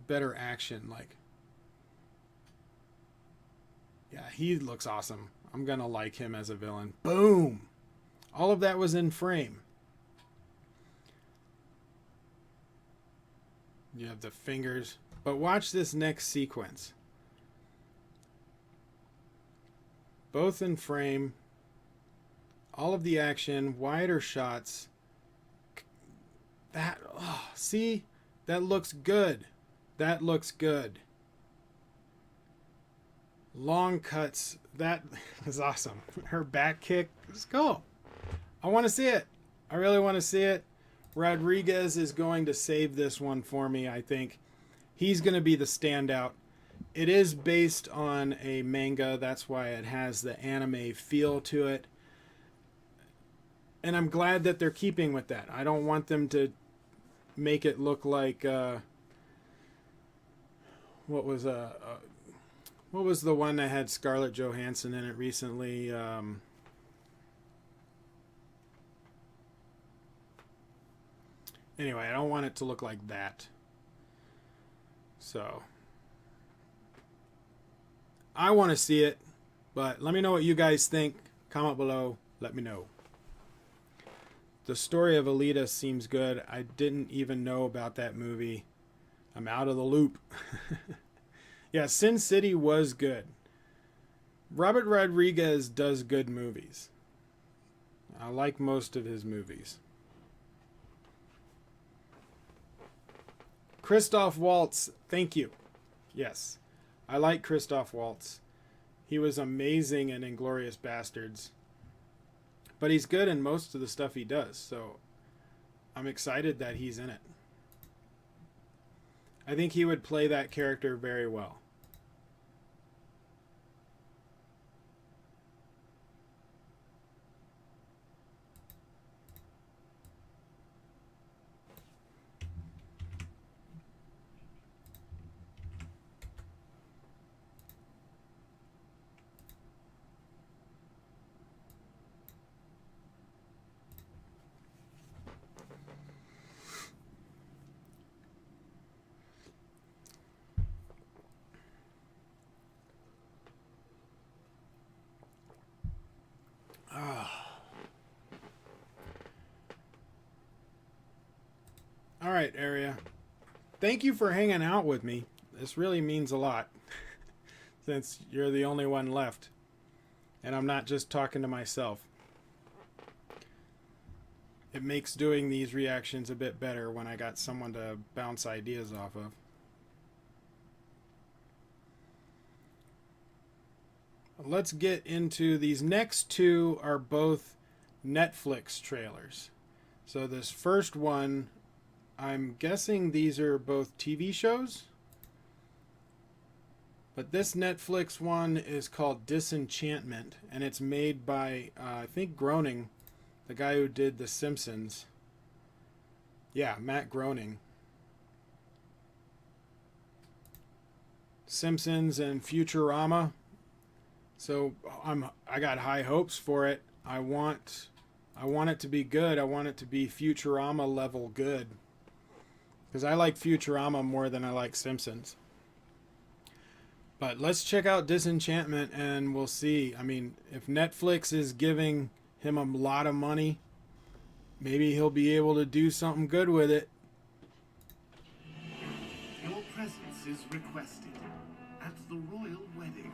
A: better action. Like, yeah, he looks awesome. I'm gonna like him as a villain. Boom! All of that was in frame. You have the fingers. But watch this next sequence. Both in frame. All of the action. Wider shots. That, oh, see? That looks good. That looks good. Long cuts. That is awesome. Her back kick. Let's go. I want to see it. I really want to see it. Rodriguez is going to save this one for me, I think. He's going to be the standout. It is based on a manga. That's why it has the anime feel to it. And I'm glad that they're keeping with that. I don't want them to make it look like what was the one that had Scarlett Johansson in it recently? Anyway, I don't want it to look like that. So I want to see it, but let me know what you guys think. Comment below. Let me know. The story of Alita seems good. I didn't even know about that movie. I'm out of the loop. Yeah, Sin City was good. Robert Rodriguez does good movies. I like most of his movies. Christoph Waltz, thank you. Yes, I like Christoph Waltz. He was amazing in Inglourious Bastards. But he's good in most of the stuff he does, so I'm excited that he's in it. I think he would play that character very well. All right, area. Thank you for hanging out with me. This really means a lot since you're the only one left. And I'm not just talking to myself. It makes doing these reactions a bit better when I got someone to bounce ideas off of. Let's get into these next two are both Netflix trailers. So this first one, I'm guessing these are both TV shows. But this Netflix one is called Disenchantment, and it's made by, I think, Groening, the guy who did The Simpsons. Yeah, Matt Groening. Simpsons and Futurama. So I got high hopes for it. I want it to be good. I want it to be Futurama level good. Because I like Futurama more than I like Simpsons. But let's check out Disenchantment and we'll see. I mean, if Netflix is giving him a lot of money, maybe he'll be able to do something good with it.
J: Your presence is requested at the royal wedding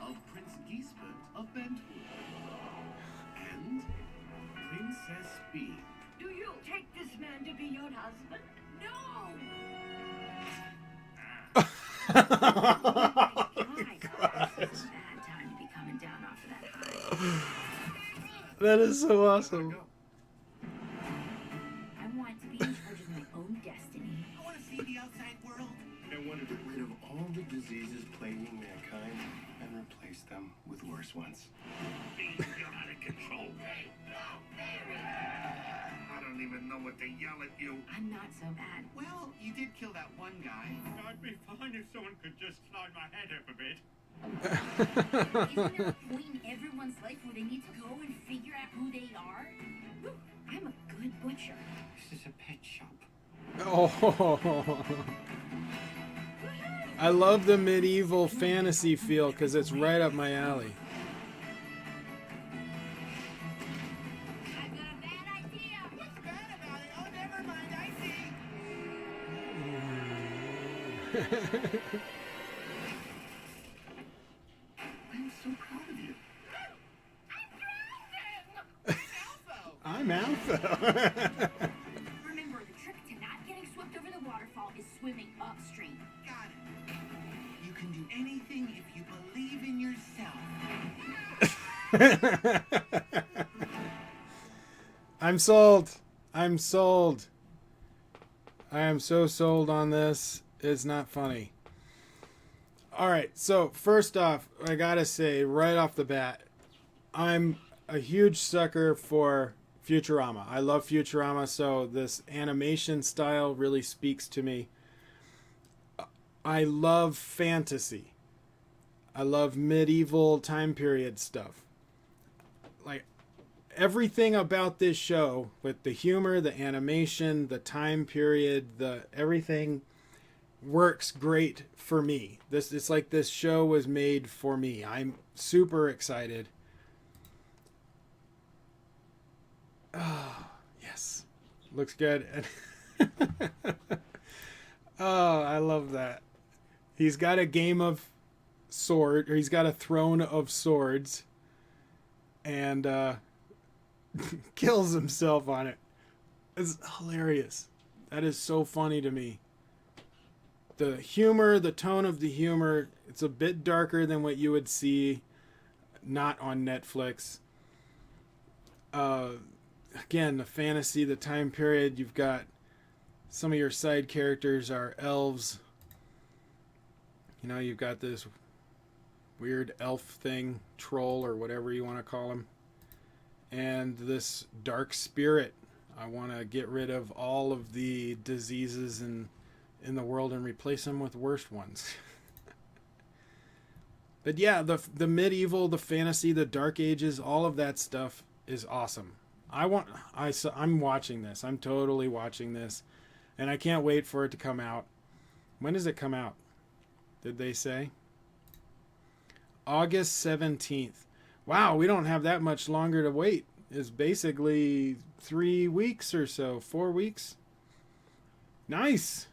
J: of Prince Gisbert of Bentwood and Princess B.
H: Do you take this man to be your husband? No!
A: Oh
H: God. This is a bad time to be coming down off of that high.
A: That is so awesome.
H: I want to be in charge of my own destiny.
J: I want to see the outside world. I want to get rid of all the diseases plaguing mankind and replace them with worse ones.
E: You're out of control. I don't even know what to yell at you.
H: I'm not so bad.
J: Well, you did kill that one guy.
E: I'd be fine if someone could just slide my head up a bit.
H: Isn't there a point in everyone's life where they need to go and figure out who they are? I'm a good butcher.
J: This is a pet shop.
A: Oh, I love the medieval fantasy feel because it's right up my alley.
H: I've got a bad idea.
J: What's bad about it? Oh, never mind. I see. I'm so proud of you.
A: I'm Alpha.
H: Remember, the trick to not getting swept over the waterfall is swimming upstream.
J: Got it. You can do anything if you believe in yourself.
A: I'm sold. I'm sold. I am so sold on this. It's not funny. All right, so first off, I gotta say right off the bat, I'm a huge sucker for Futurama. I love Futurama, so this animation style really speaks to me. I love fantasy. I love medieval time period stuff. Like, everything about this show, with the humor, the animation, the time period, the everything works great for me. It's like this show was made for me. I'm super excited. Oh, yes. Looks good. Oh, I love that. He's got a game of sword, or he's got a throne of swords, and kills himself on it. It's hilarious. That is so funny to me. The humor, the tone of the humor, it's a bit darker than what you would see not on Netflix. Again, the fantasy, the time period, you've got some of your side characters are elves. You know, you've got this weird elf thing, troll or whatever you want to call him. And this dark spirit. I want to get rid of all of the diseases in the world and replace them with worse ones. But yeah, the medieval, the fantasy, the dark ages, all of that stuff is awesome. I'm watching this. I'm totally watching this. And I can't wait for it to come out. When does it come out? Did they say? August 17th. Wow, we don't have that much longer to wait. It's basically 3 weeks or so. 4 weeks. Nice.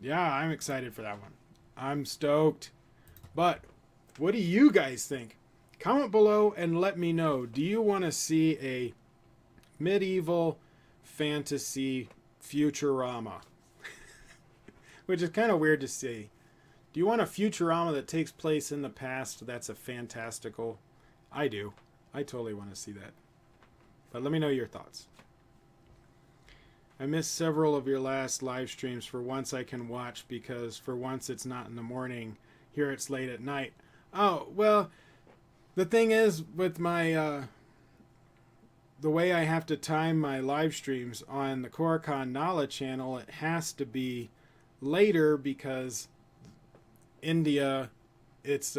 A: Yeah, I'm excited for that one. I'm stoked. But what do you guys think? Comment below and let me know. Do you want to see a medieval fantasy Futurama? Which is kind of weird to see. Do you want a Futurama that takes place in the past that's a fantastical? I do. I totally want to see that. But let me know your thoughts. I missed several of your last live streams. For once I can watch, because for once it's not in the morning. Here it's late at night. Oh, well, the thing is with my the way I have to time my live streams on the Koricon Nala channel, it has to be later because India, it's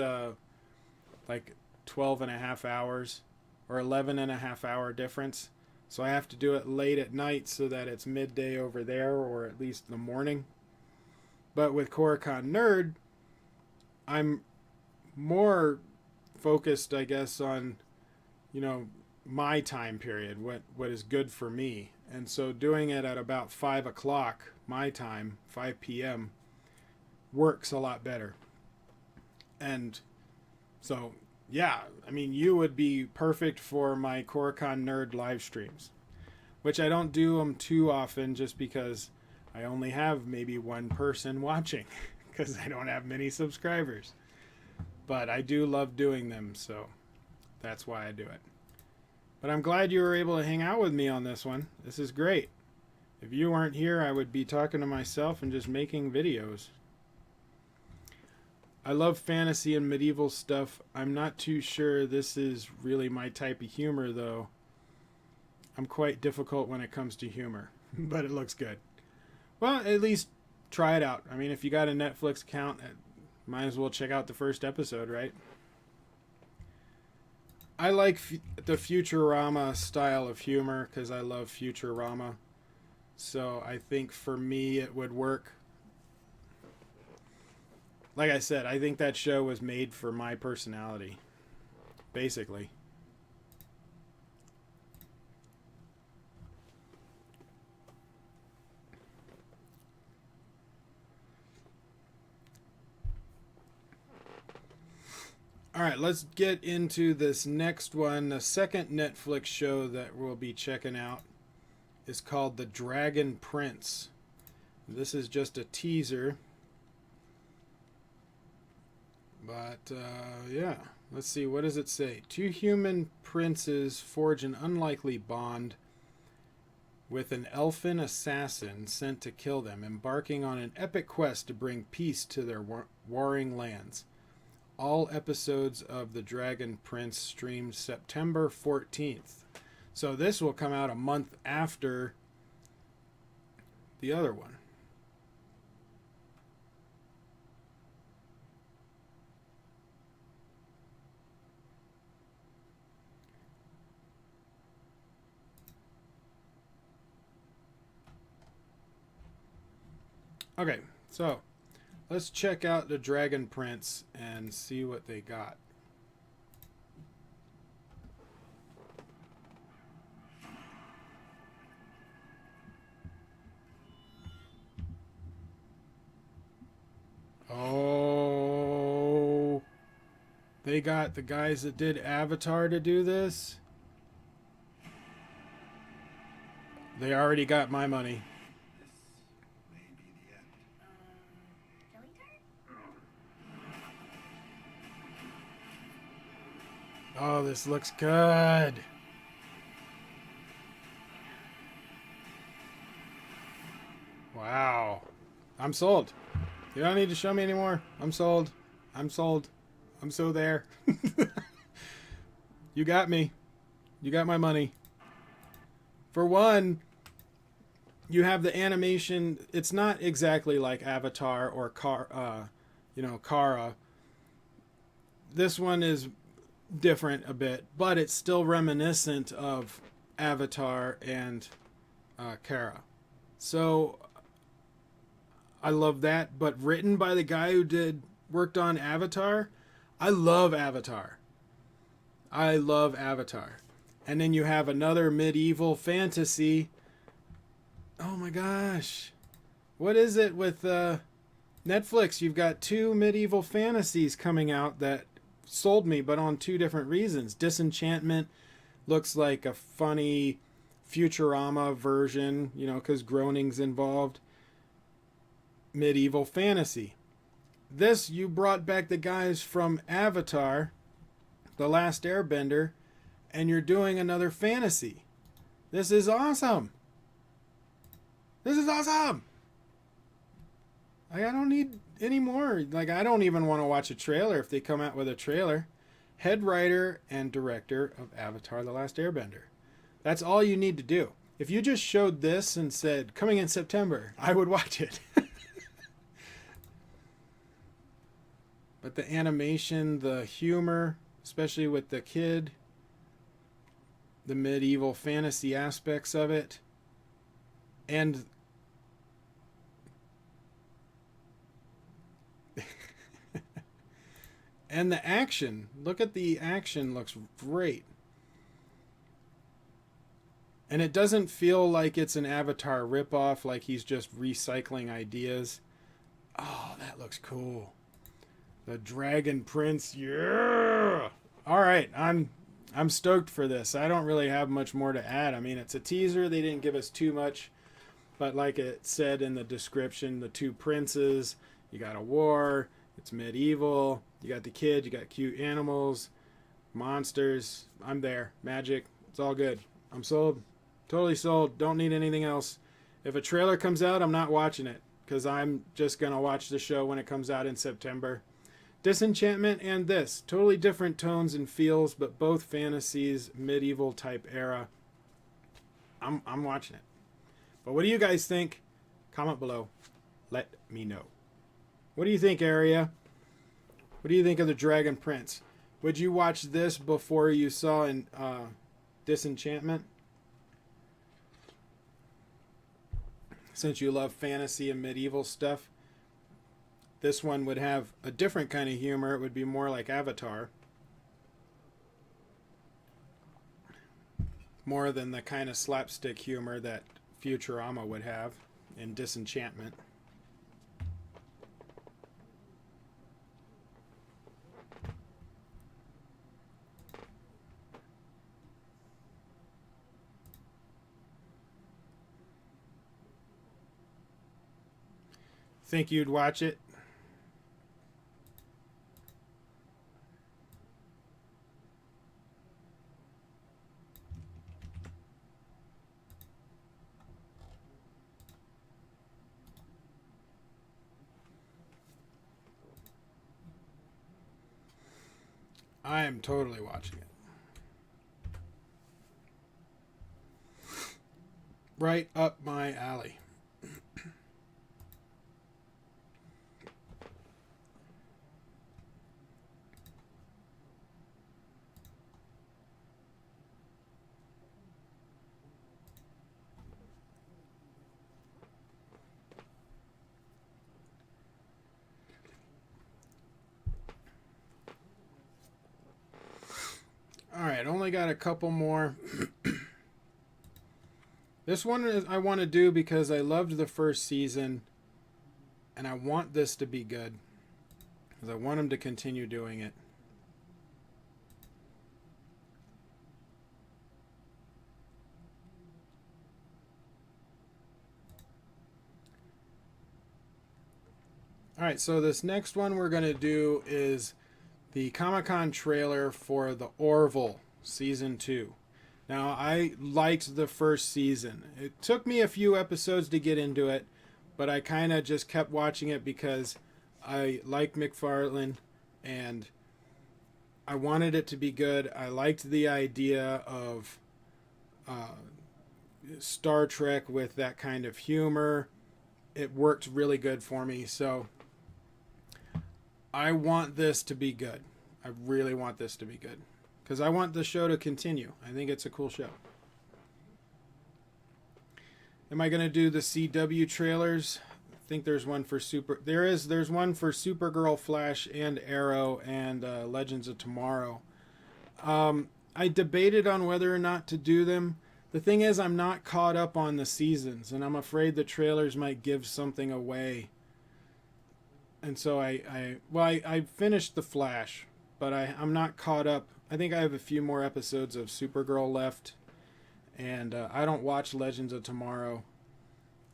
A: like 12 and a half hours or 11 and a half hour difference. So I have to do it late at night so that it's midday over there, or at least the morning. But with Koricon Nerd, I'm more focused, I guess, on, you know, my time period, what is good for me. And so doing it at about 5 o'clock my time, 5 p.m., works a lot better. And so, yeah, I mean, you would be perfect for my Koricon Nerd live streams, which I don't do them too often just because I only have maybe one person watching because I don't have many subscribers. But I do love doing them, so that's why I do it. But I'm glad you were able to hang out with me on this one. This is great. If you weren't here, I would be talking to myself and just making videos. I love fantasy and medieval stuff. I'm not too sure this is really my type of humor, though. I'm quite difficult when it comes to humor, but it looks good. Well, at least try it out. I mean, if you got a Netflix account, might as well check out the first episode, right? I like the Futurama style of humor because I love Futurama. So I think for me it would work. Like I said, I think that show was made for my personality, basically. All right, let's get into this next one. The second Netflix show that we'll be checking out is called The Dragon Prince. This is just a teaser. But, yeah. Let's see, what does it say? Two human princes forge an unlikely bond with an elfin assassin sent to kill them, embarking on an epic quest to bring peace to their warring lands. All episodes of The Dragon Prince streamed September 14th. So this will come out a month after the other one. Okay, so let's check out the Dragon Prince and see what they got. Oh, they got the guys that did Avatar to do this. They already got my money. Oh, this looks good. Wow. I'm sold. You don't need to show me anymore. I'm sold. I'm sold. I'm so there. You got me. You got my money. For one, you have the animation. It's not exactly like Avatar or Kara. This one is different a bit, but it's still reminiscent of Avatar and Kara. So I love that, but written by the guy who worked on Avatar. I love Avatar. I love Avatar. And then you have another medieval fantasy. Oh my gosh. What is it with Netflix? You've got 2 medieval fantasies coming out that sold me, but on 2 different reasons. Disenchantment looks like a funny Futurama version, you know, because Groening's involved. Medieval fantasy. This, you brought back the guys from Avatar, The Last Airbender, and you're doing another fantasy. This is awesome. This is awesome. I don't need any more. Like, I don't even want to watch a trailer if they come out with a trailer. Head writer and director of Avatar The Last Airbender. That's all you need to do. If you just showed this and said, coming in September, I would watch it. But the animation, the humor, especially with the kid, the medieval fantasy aspects of it, and and the action. Look at the action, looks great. And it doesn't feel like it's an Avatar ripoff, like he's just recycling ideas. Oh, that looks cool. The Dragon Prince, yeah! All right, I'm stoked for this. I don't really have much more to add. I mean, it's a teaser. They didn't give us too much. But like it said in the description, the 2 princes, you got a war, it's medieval, you got the kid, you got cute animals, monsters. I'm there. Magic. It's all good. I'm sold. Totally sold. Don't need anything else. If a trailer comes out, I'm not watching it, because I'm just going to watch the show when it comes out in September. Disenchantment and this. Totally different tones and feels, but both fantasies, medieval type era. I'm watching it. But what do you guys think? Comment below. Let me know. What do you think, Area? What do you think of the Dragon Prince? Would you watch this before you saw Disenchantment? Since you love fantasy and medieval stuff. This one would have a different kind of humor. It would be more like Avatar. More than the kind of slapstick humor that Futurama would have in Disenchantment. Think you'd watch it? I am totally watching it. right up my alley. Alright, only got a couple more. This one is, I want to do because I loved the first season. And I want this to be good. Because I want them to continue doing it. Alright, so this next one we're going to do is the Comic-Con trailer for the ORVILLE Season 2. Now, I liked the first season. It took me a few episodes to get into it, but I kind of just kept watching it because I like McFarlane and I wanted it to be good. I liked the idea of Star Trek with that kind of humor. It worked really good for me, so I want this to be good. I really want this to be good. Because I want the show to continue. I think it's a cool show. Am I going to do the CW trailers? I think there's one for there's one for Supergirl, Flash, and Arrow, and Legends of Tomorrow. I debated on whether or not to do them. The thing is, I'm not caught up on the seasons, and I'm afraid the trailers might give something away. And so I finished The Flash, but I'm not caught up. I think I have a few more episodes of Supergirl left, and I don't watch Legends of Tomorrow,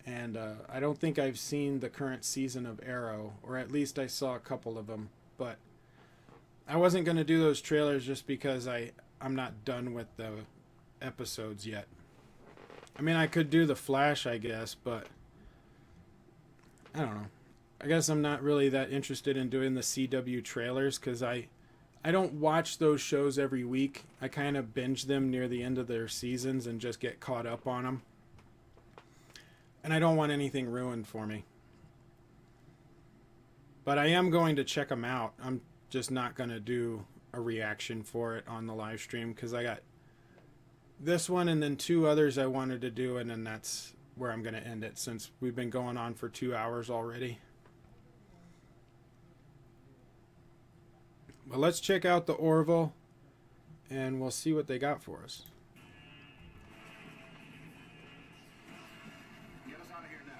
A: and I don't think I've seen the current season of Arrow, or at least I saw a couple of them, but I wasn't going to do those trailers just because I'm not done with the episodes yet. I mean, I could do The Flash, I guess, but I don't know. I guess I'm not really that interested in doing the CW trailers because I don't watch those shows every week. I kind of binge them near the end of their seasons and just get caught up on them. And I don't want anything ruined for me. But I am going to check them out. I'm just not going to do a reaction for it on the live stream because I got this one and then 2 others I wanted to do, and then that's where I'm going to end it since we've been going on for 2 hours already. But let's check out the ORVILLE, and we'll see what they got for us.
E: Get us out of here now.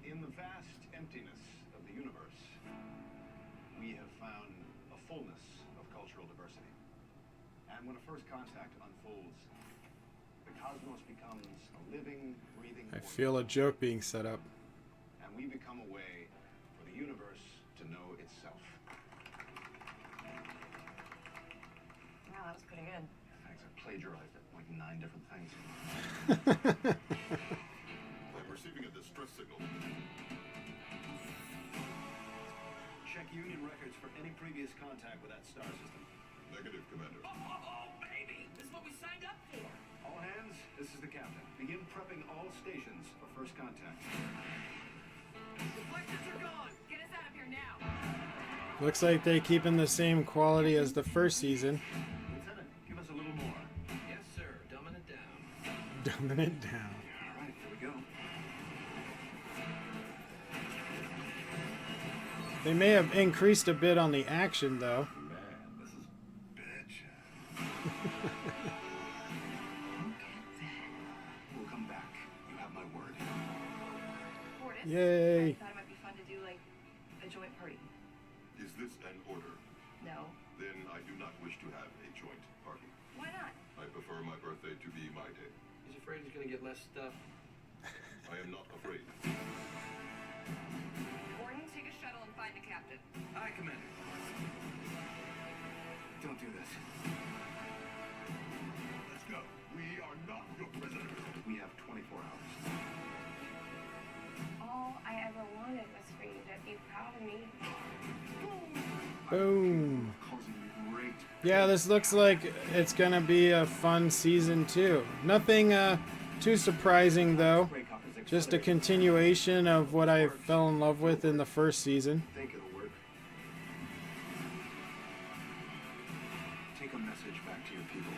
K: In the vast emptiness of the universe, we have found a fullness of cultural diversity. And when a first contact unfolds, the cosmos becomes a living, breathing
A: I feel a joke being set up.
K: and we become a way for the universe to know itself.
C: Wow, that was pretty good.
K: Thanks, I plagiarized it like 9 different things.
E: I'm receiving a distress signal.
K: Check Union records for any previous contact with that star system.
E: Negative, Commander.
F: Oh, baby! This is what we signed up for!
K: All hands, this is the captain. Begin prepping all stations for first contact.
F: Deflectors are gone!
C: Get us out of here now.
A: Looks like they're keeping the same quality as the first season.
K: Lieutenant, give us a little more.
F: Yes, sir. Dumbing it down.
A: Dumbing it down.
K: All right, here we go.
A: They may have increased a bit on the action, though.
K: Man, this is bitch. We'll come back. You have my word.
C: Mortis,
A: Yay.
C: I thought it might be fun to do like a joint party.
E: Is this an order?
C: No.
E: Then I do not wish to have a joint party.
C: Why not?
E: I prefer my birthday to be my day.
F: He's afraid he's gonna get less stuff.
E: I am not afraid.
C: Gordon, take a shuttle and find the captain.
F: Aye, Commander.
J: Don't do this.
K: Let's go. We are not your prisoners.
J: We have 24 hours.
D: All I ever wanted was for you to be proud of me.
A: Boom.
J: Causing you great.
A: Yeah, this looks like it's gonna be a fun season 2. Nothing too surprising though. Just a continuation of what I fell in love with in the first season.
J: Think it'll work. Take a message back to your people.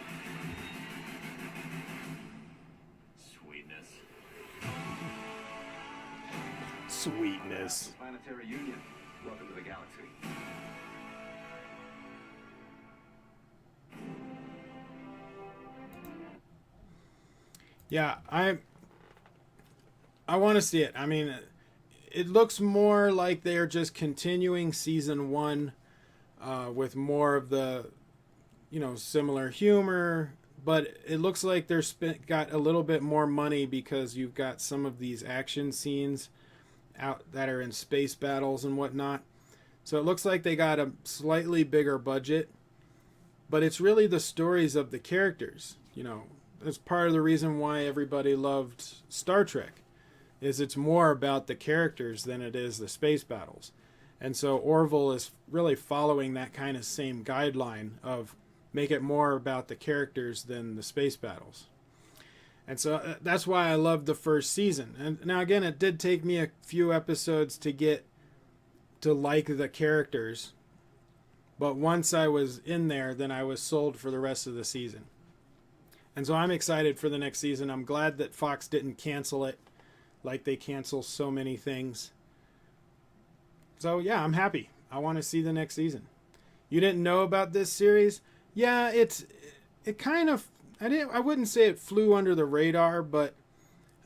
K: Sweetness.
A: Sweetness.
K: Planetary Union. Welcome to the galaxy.
A: Yeah, I want to see it. I mean, it looks more like they're just continuing season 1 with more of the, similar humor. But it looks like they're got a little bit more money because you've got some of these action scenes out that are in space battles and whatnot. So it looks like they got a slightly bigger budget. But it's really the stories of the characters, That's part of the reason why everybody loved Star Trek, is it's more about the characters than it is the space battles. And so Orville is really following that kind of same guideline of make it more about the characters than the space battles. And so that's why I loved the first season. And now again, it did take me a few episodes to get to like the characters. But once I was in there, then I was sold for the rest of the season. And so I'm excited for the next season. I'm glad that Fox didn't cancel it like they cancel so many things. So yeah, I'm happy. I want to see the next season. You didn't know about this series? Yeah, it kind of, I wouldn't say it flew under the radar, but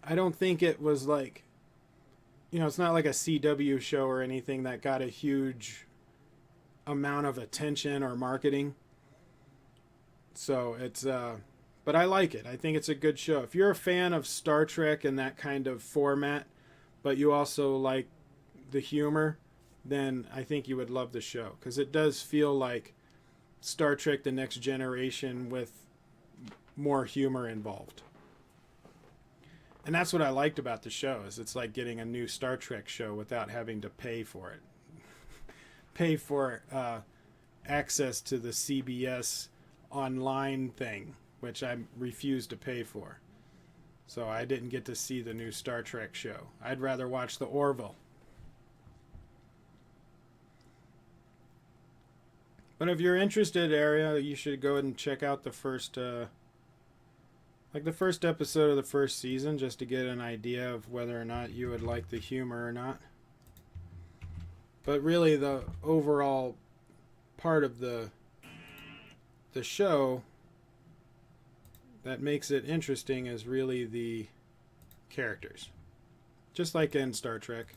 A: I don't think it was like, it's not like a CW show or anything that got a huge amount of attention or marketing. So it's but I like it. I think it's a good show. If you're a fan of Star Trek and that kind of format, but you also like the humor, then I think you would love the show, because it does feel like Star Trek The Next Generation with more humor involved. And that's what I liked about the show, is it's like getting a new Star Trek show without having to pay for it. Pay for access to the CBS online thing, which I refused to pay for. So I didn't get to see the new Star Trek show. I'd rather watch the Orville. But if you're interested, Area, you should go ahead and check out the first the first episode of the first season, just to get an idea of whether or not you would like the humor or not. But really, the overall part of the show that makes it interesting is really the characters. Just like in Star Trek.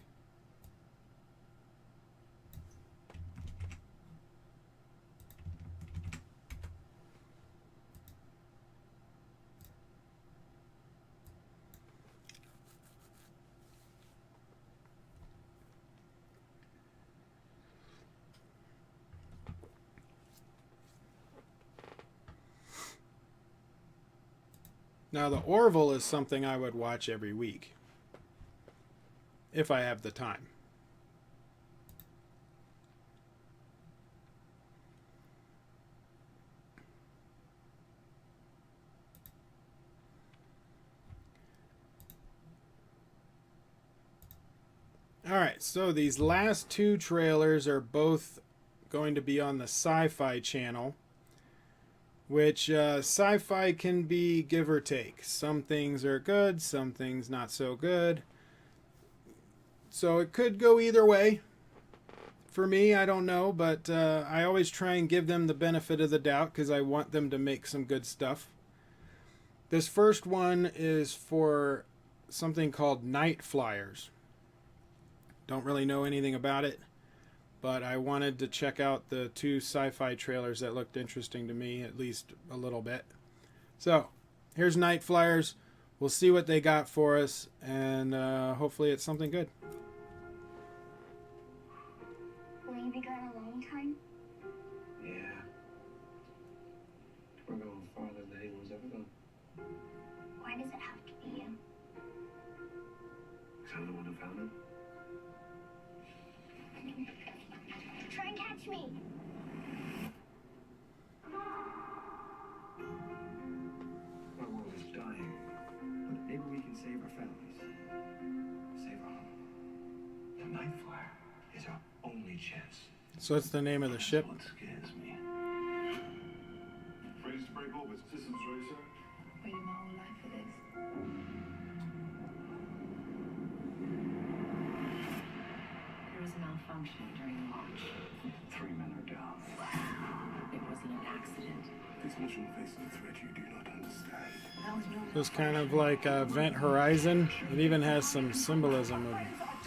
A: Now, the Orville is something I would watch every week, if I have the time. Alright, so these last two trailers are both going to be on the SYFY Channel, which sci-fi can be give or take. Some things are good, some things not so good. So it could go either way. For me, I don't know, but I always try and give them the benefit of the doubt because I want them to make some good stuff. This first one is for something called NIGHTFLYERS. Don't really know anything about it, but I wanted to check out the two sci-fi trailers that looked interesting to me, at least a little bit. So, here's NIGHTFLYERS. We'll see what they got for us, and hopefully it's something good.
H: Will you be gone a long time?
B: Yeah. found it?
H: Try and catch me.
B: Our world is dying, but maybe we can save our families. Save our home. The Night Flyer is our only chance.
A: So what's the name of the ship?
B: What scares me.
K: Ready to break orbit. Systems ready, sir.
I: Waiting my whole life for this. There was a malfunction during launch.
B: 3 men are down.
I: It wasn't an accident.
J: This mission faces a threat you do not understand.
I: That was no.
A: So it's kind of like Event Horizon. It even has some symbolism of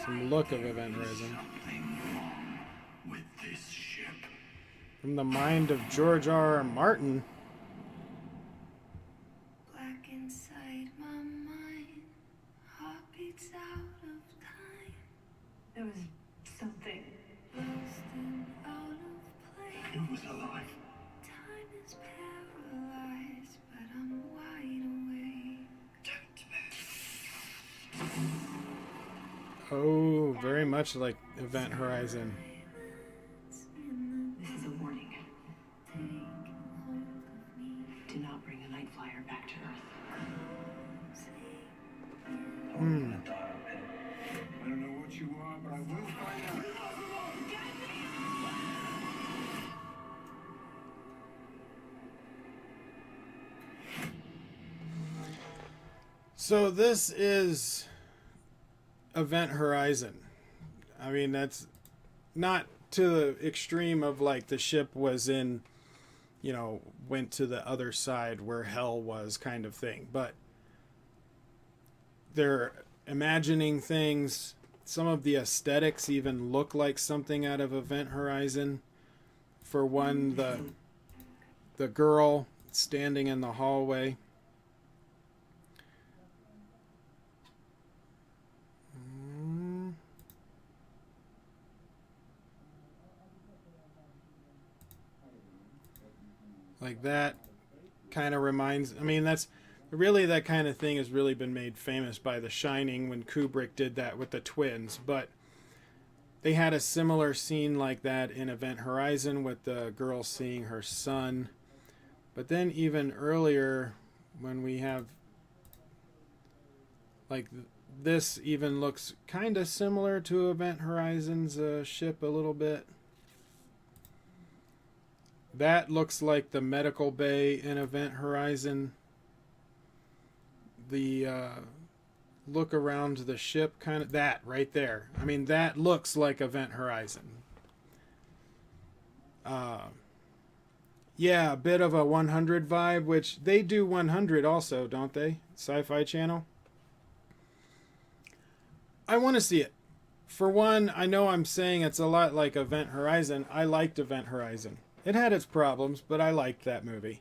A: some look of Event Horizon.
J: Something wrong with this ship.
A: From the mind of George R. R. Martin.
I: Black inside my mind, heartbeats out of time. There was something lost and out of place.
J: It was alive.
I: Time is paralyzed, but I'm wide awake.
A: Oh, very much like Event Horizon.
I: This is a warning. Take hold of me. Do not bring the Night Flyer back to Earth.
B: I don't know what you are, but I will find out.
A: So this is Event Horizon. I mean, that's not to the extreme of like the ship was in, you know, went to the other side where hell was kind of thing. But they're imagining things. Some of the aesthetics even look like something out of Event Horizon. For one, the girl standing in the hallway. Like that kind of reminds, I mean, that's really, that kind of thing has really been made famous by The Shining when Kubrick did that with the twins. But they had a similar scene like that in Event Horizon with the girl seeing her son. But then even earlier when we have, like, this even looks kind of similar to Event Horizon's ship a little bit. That looks like the medical bay in Event Horizon. The look around the ship, kind of that right there. I mean, that looks like Event Horizon. Yeah, a bit of a 100 vibe, which they do 100 also, don't they? SYFY Channel. I want to see it. For one, I know I'm saying it's a lot like Event Horizon. I liked Event Horizon. It had its problems, but I liked that movie.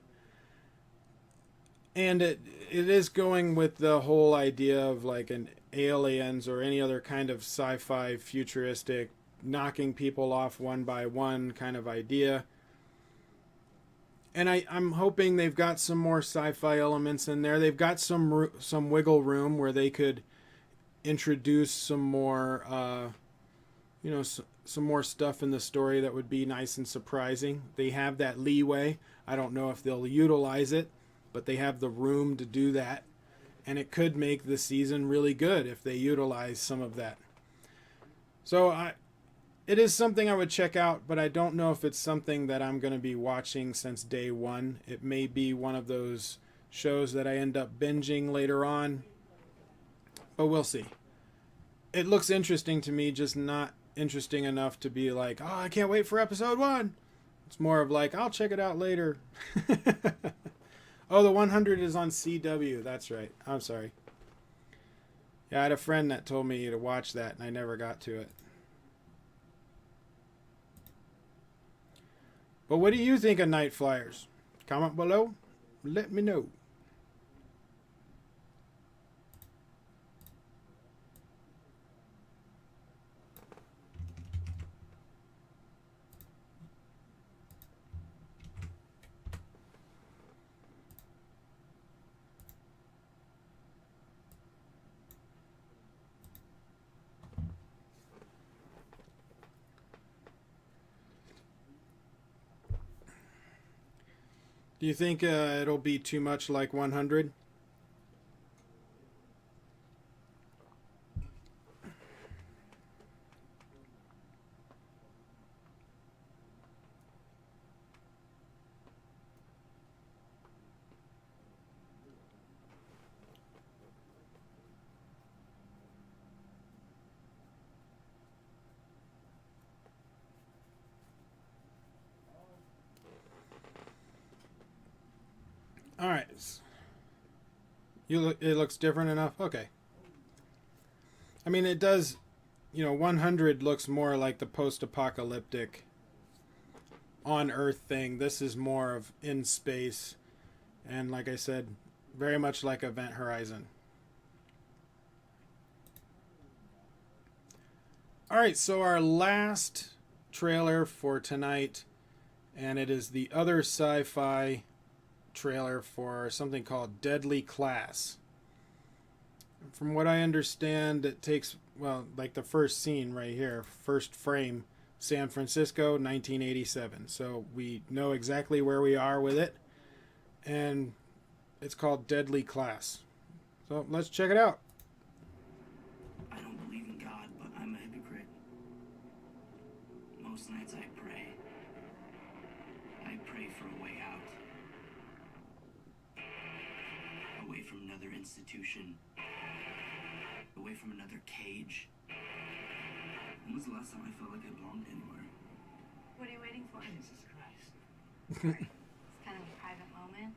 A: And it is going with the whole idea of like an aliens or any other kind of sci-fi futuristic knocking people off one by one kind of idea. And I'm hoping they've got some more sci-fi elements in there. They've got some wiggle room where they could introduce some more, you know, some more stuff in the story that would be nice and surprising. They have that leeway. I don't know if they'll utilize it, but they have the room to do that. And it could make the season really good if they utilize some of that. So it is something I would check out, but I don't know if it's something that I'm going to be watching since day one. It may be one of those shows that I end up binging later on, but we'll see. It looks interesting to me, just not interesting enough to be like, oh, I can't wait for episode 1. It's more of like, I'll check it out later. Oh, the 100 is on CW. That's right. I'm sorry. Yeah, I had a friend that told me to watch that, and I never got to it. But what do you think of Night Flyers? Comment below. Let me know. Do you think it'll be too much like 100? All right. It looks different enough. Okay. I mean, it does. 100 looks more like the post-apocalyptic on Earth thing. This is more of in space, and like I said, very much like Event Horizon. All right. So our last trailer for tonight, and it is the other sci-fi trailer for something called Deadly Class. From what I understand, it takes, well, like the first scene right here, first frame, San Francisco, 1987. So we know exactly where we are with it, and it's called Deadly Class. So let's check it out.
F: I don't believe in God, but I'm a hypocrite. Most nights I pray. I pray for a way out. Away from another institution. Away from another cage. When was the last time I felt like I belonged anywhere?
D: What are you waiting for?
F: Jesus Christ.
D: It's kind of a private moment.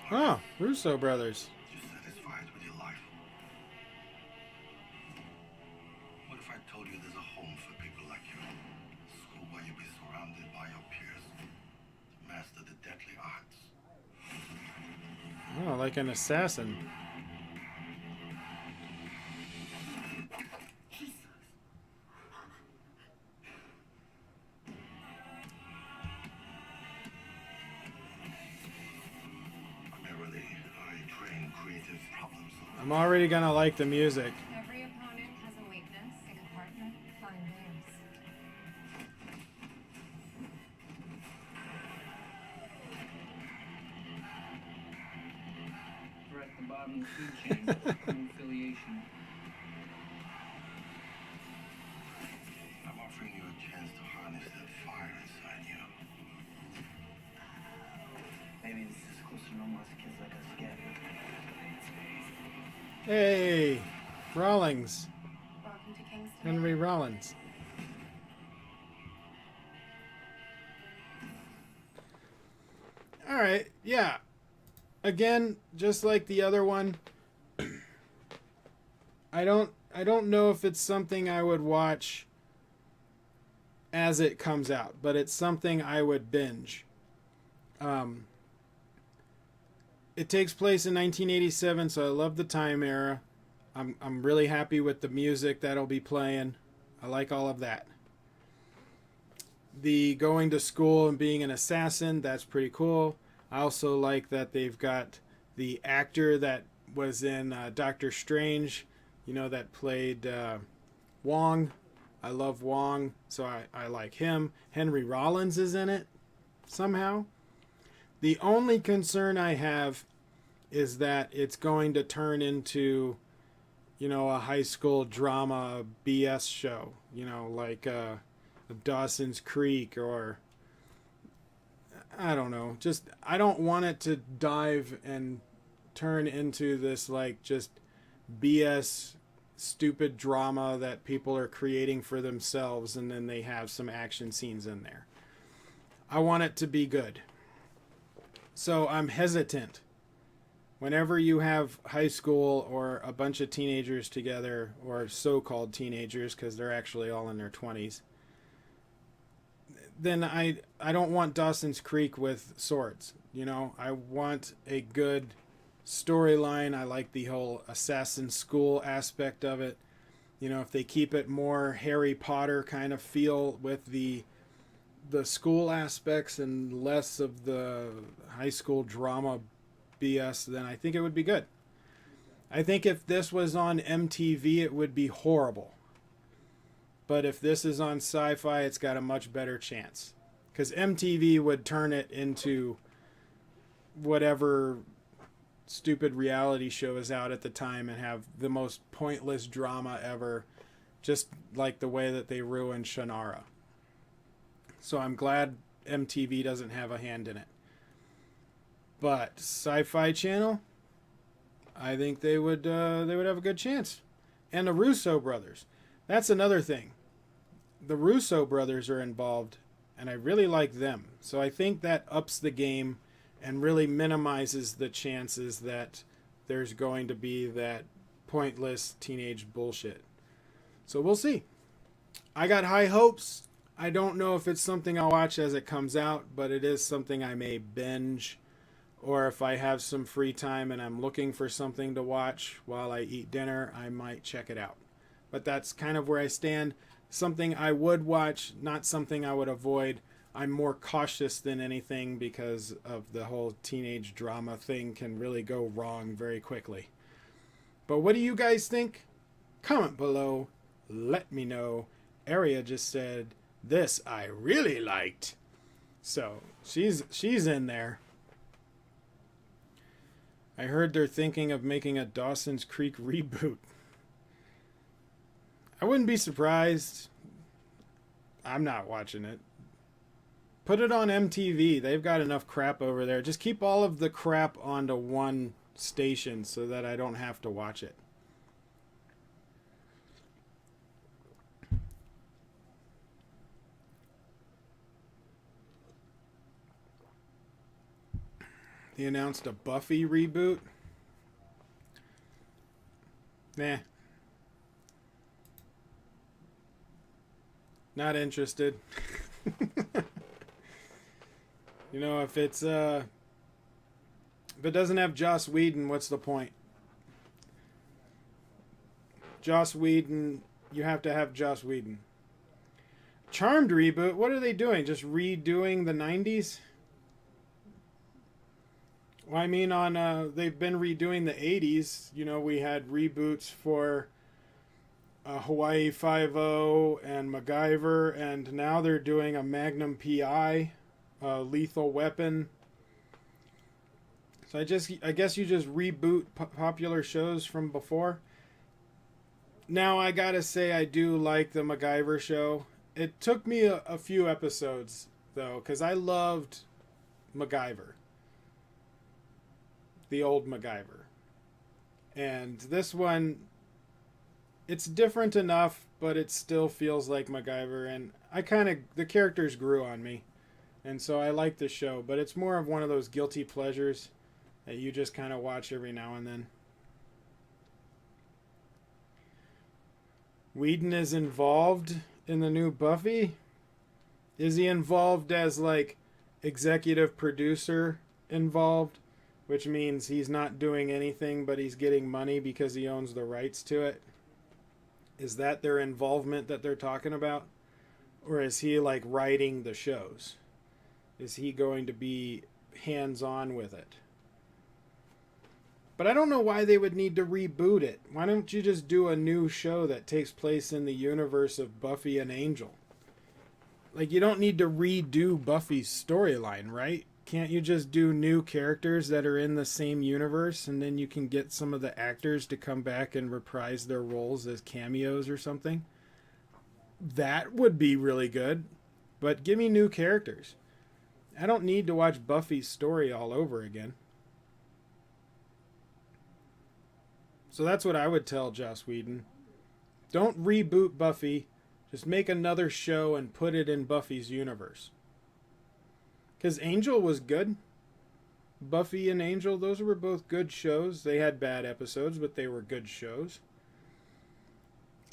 A: Oh, Russo brothers.
J: You satisfied with your life? What if I told you there's a home for people like you? School where you'll be surrounded by your peers to master the deadly arts.
A: Oh, like an assassin.
J: Primarily, I train creative problem solvers.
A: I'm already gonna like the music.
D: Every opponent has a weakness. Pick a partner, find theirs.
E: We're at the bottom of the food chain. No affiliation.
J: I'm offering you a chance to harness that fire inside you.
F: Maybe this is close to normal as kids like us get.
A: Hey, Rawlings.
D: Welcome to Kingston.
A: Henry Rollins. All right, yeah. Again, just like the other one, I don't know if it's something I would watch as it comes out, but it's something I would binge. It takes place in 1987, so I love the time era. I'm really happy with the music that'll be playing. I like all of that. The going to school and being an assassin, that's pretty cool. I also like that they've got the actor that was in Doctor Strange, that played Wong. I love Wong, so I like him. Henry Rollins is in it somehow. The only concern I have is that it's going to turn into, a high school drama BS show, like Dawson's Creek, or I don't know. Just, I don't want it to dive and turn into this like just BS stupid drama that people are creating for themselves, and then they have some action scenes in there. I want it to be good. So I'm hesitant. Whenever you have high school or a bunch of teenagers together, or so-called teenagers, because they're actually all in their 20s, then I don't want Dawson's Creek with swords. I want a good storyline. I like the whole assassin school aspect of it. If they keep it more Harry Potter kind of feel with the school aspects and less of the high school drama BS, then I think it would be good. I think if this was on MTV, it would be horrible. But if this is on Sci-Fi, it's got a much better chance. because MTV would turn it into whatever stupid reality show is out at the time and have the most pointless drama ever, just like the way that they ruined Shannara. So I'm glad MTV doesn't have a hand in it. But SYFY Channel, I think they would have a good chance. And the Russo brothers. That's another thing. The Russo brothers are involved, and I really like them. So I think that ups the game and really minimizes the chances that there's going to be that pointless teenage bullshit. So we'll see. I got high hopes. I don't know if it's something I'll watch as it comes out, but it is something I may binge. Or if I have some free time and I'm looking for something to watch while I eat dinner, I might check it out. But that's kind of where I stand. Something I would watch, not something I would avoid. I'm more cautious than anything because of the whole teenage drama thing can really go wrong very quickly. But what do you guys think? Comment below. Let me know. Aria just said, this I really liked. So she's in there. I heard they're thinking of making a Dawson's Creek reboot. I wouldn't be surprised. I'm not watching it. Put it on MTV. They've got enough crap over there. Just keep all of the crap onto one station so that I don't have to watch it. They announced a Buffy reboot. Nah. Not interested. You know, if it doesn't have Joss Whedon, what's the point? Joss Whedon, you have to have Joss Whedon. Charmed reboot, what are they doing? Just redoing the 90s? Well, I mean, they've been redoing the 80s. You know, we had reboots for Hawaii Five-0 and MacGyver, and now they're doing a Magnum P.I., Lethal Weapon. So I guess you just reboot popular shows from before. Now, I gotta say, I do like the MacGyver show. It took me a few episodes, though, because I loved MacGyver. The old MacGyver. And this one, it's different enough, but it still feels like MacGyver. And the characters grew on me. And so I like the show, but it's more of one of those guilty pleasures that you just kind of watch every now and then. Whedon is involved in the new Buffy? Is he involved as, like, executive producer involved? Which means he's not doing anything, but he's getting money because he owns the rights to it. Is that their involvement that they're talking about? Or is he, like, writing the shows? Is he going to be hands-on with it? But I don't know why they would need to reboot it. Why don't you just do a new show that takes place in the universe of Buffy and Angel? Like, you don't need to redo Buffy's storyline, right? Can't you just do new characters that are in the same universe, and then you can get some of the actors to come back and reprise their roles as cameos or something? That would be really good. But give me new characters. I don't need to watch Buffy's story all over again. So that's what I would tell Joss Whedon. Don't reboot Buffy. Just make another show and put it in Buffy's universe. Because Angel was good. Buffy and Angel, those were both good shows. They had bad episodes, but they were good shows.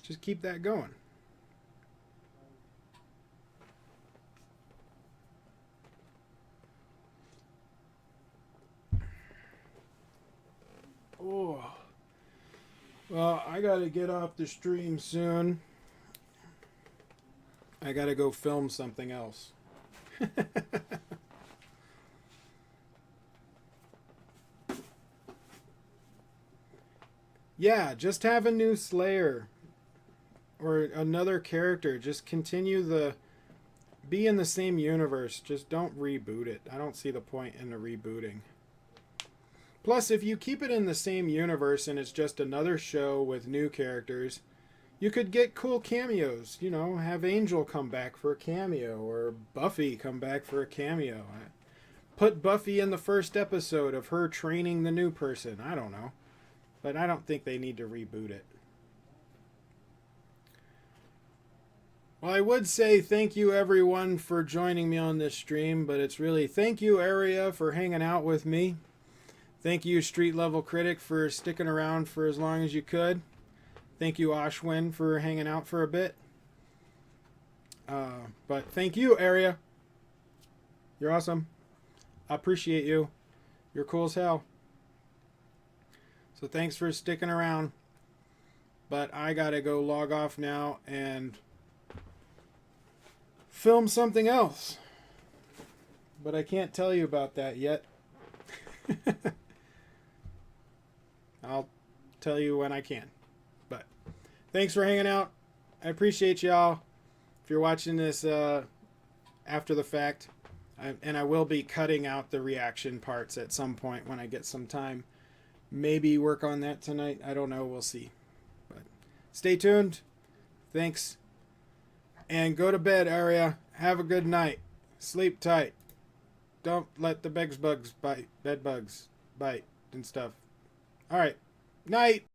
A: Just keep that going. Oh. Well, I gotta get off the stream soon. I gotta go film something else. Yeah, just have a new Slayer or another character. Just continue the be in the same universe. Just don't reboot it. I don't see the point in the rebooting. Plus, if you keep it in the same universe and it's just another show with new characters, you could get cool cameos. You know, have Angel come back for a cameo, or Buffy come back for a cameo. Put Buffy in the first episode of her training the new person. I don't know. But I don't think they need to reboot it. Well, I would say thank you everyone for joining me on this stream, but it's really thank you Area for hanging out with me. Thank you Street Level Critic for sticking around for as long as you could. Thank you Ashwin for hanging out for a bit. But thank you Area. You're awesome. I appreciate you. You're cool as hell. So thanks for sticking around. But I gotta go log off now and film something else. But I can't tell you about that yet. I'll tell you when I can. But thanks for hanging out. I appreciate y'all. If you're watching this after the fact, and I will be cutting out the reaction parts at some point when I get some time. Maybe work on that tonight. I don't know. We'll see. But stay tuned. Thanks. And go to bed, Area. Have a good night. Sleep tight. Don't let the bed bugs bite and stuff. All right. Night.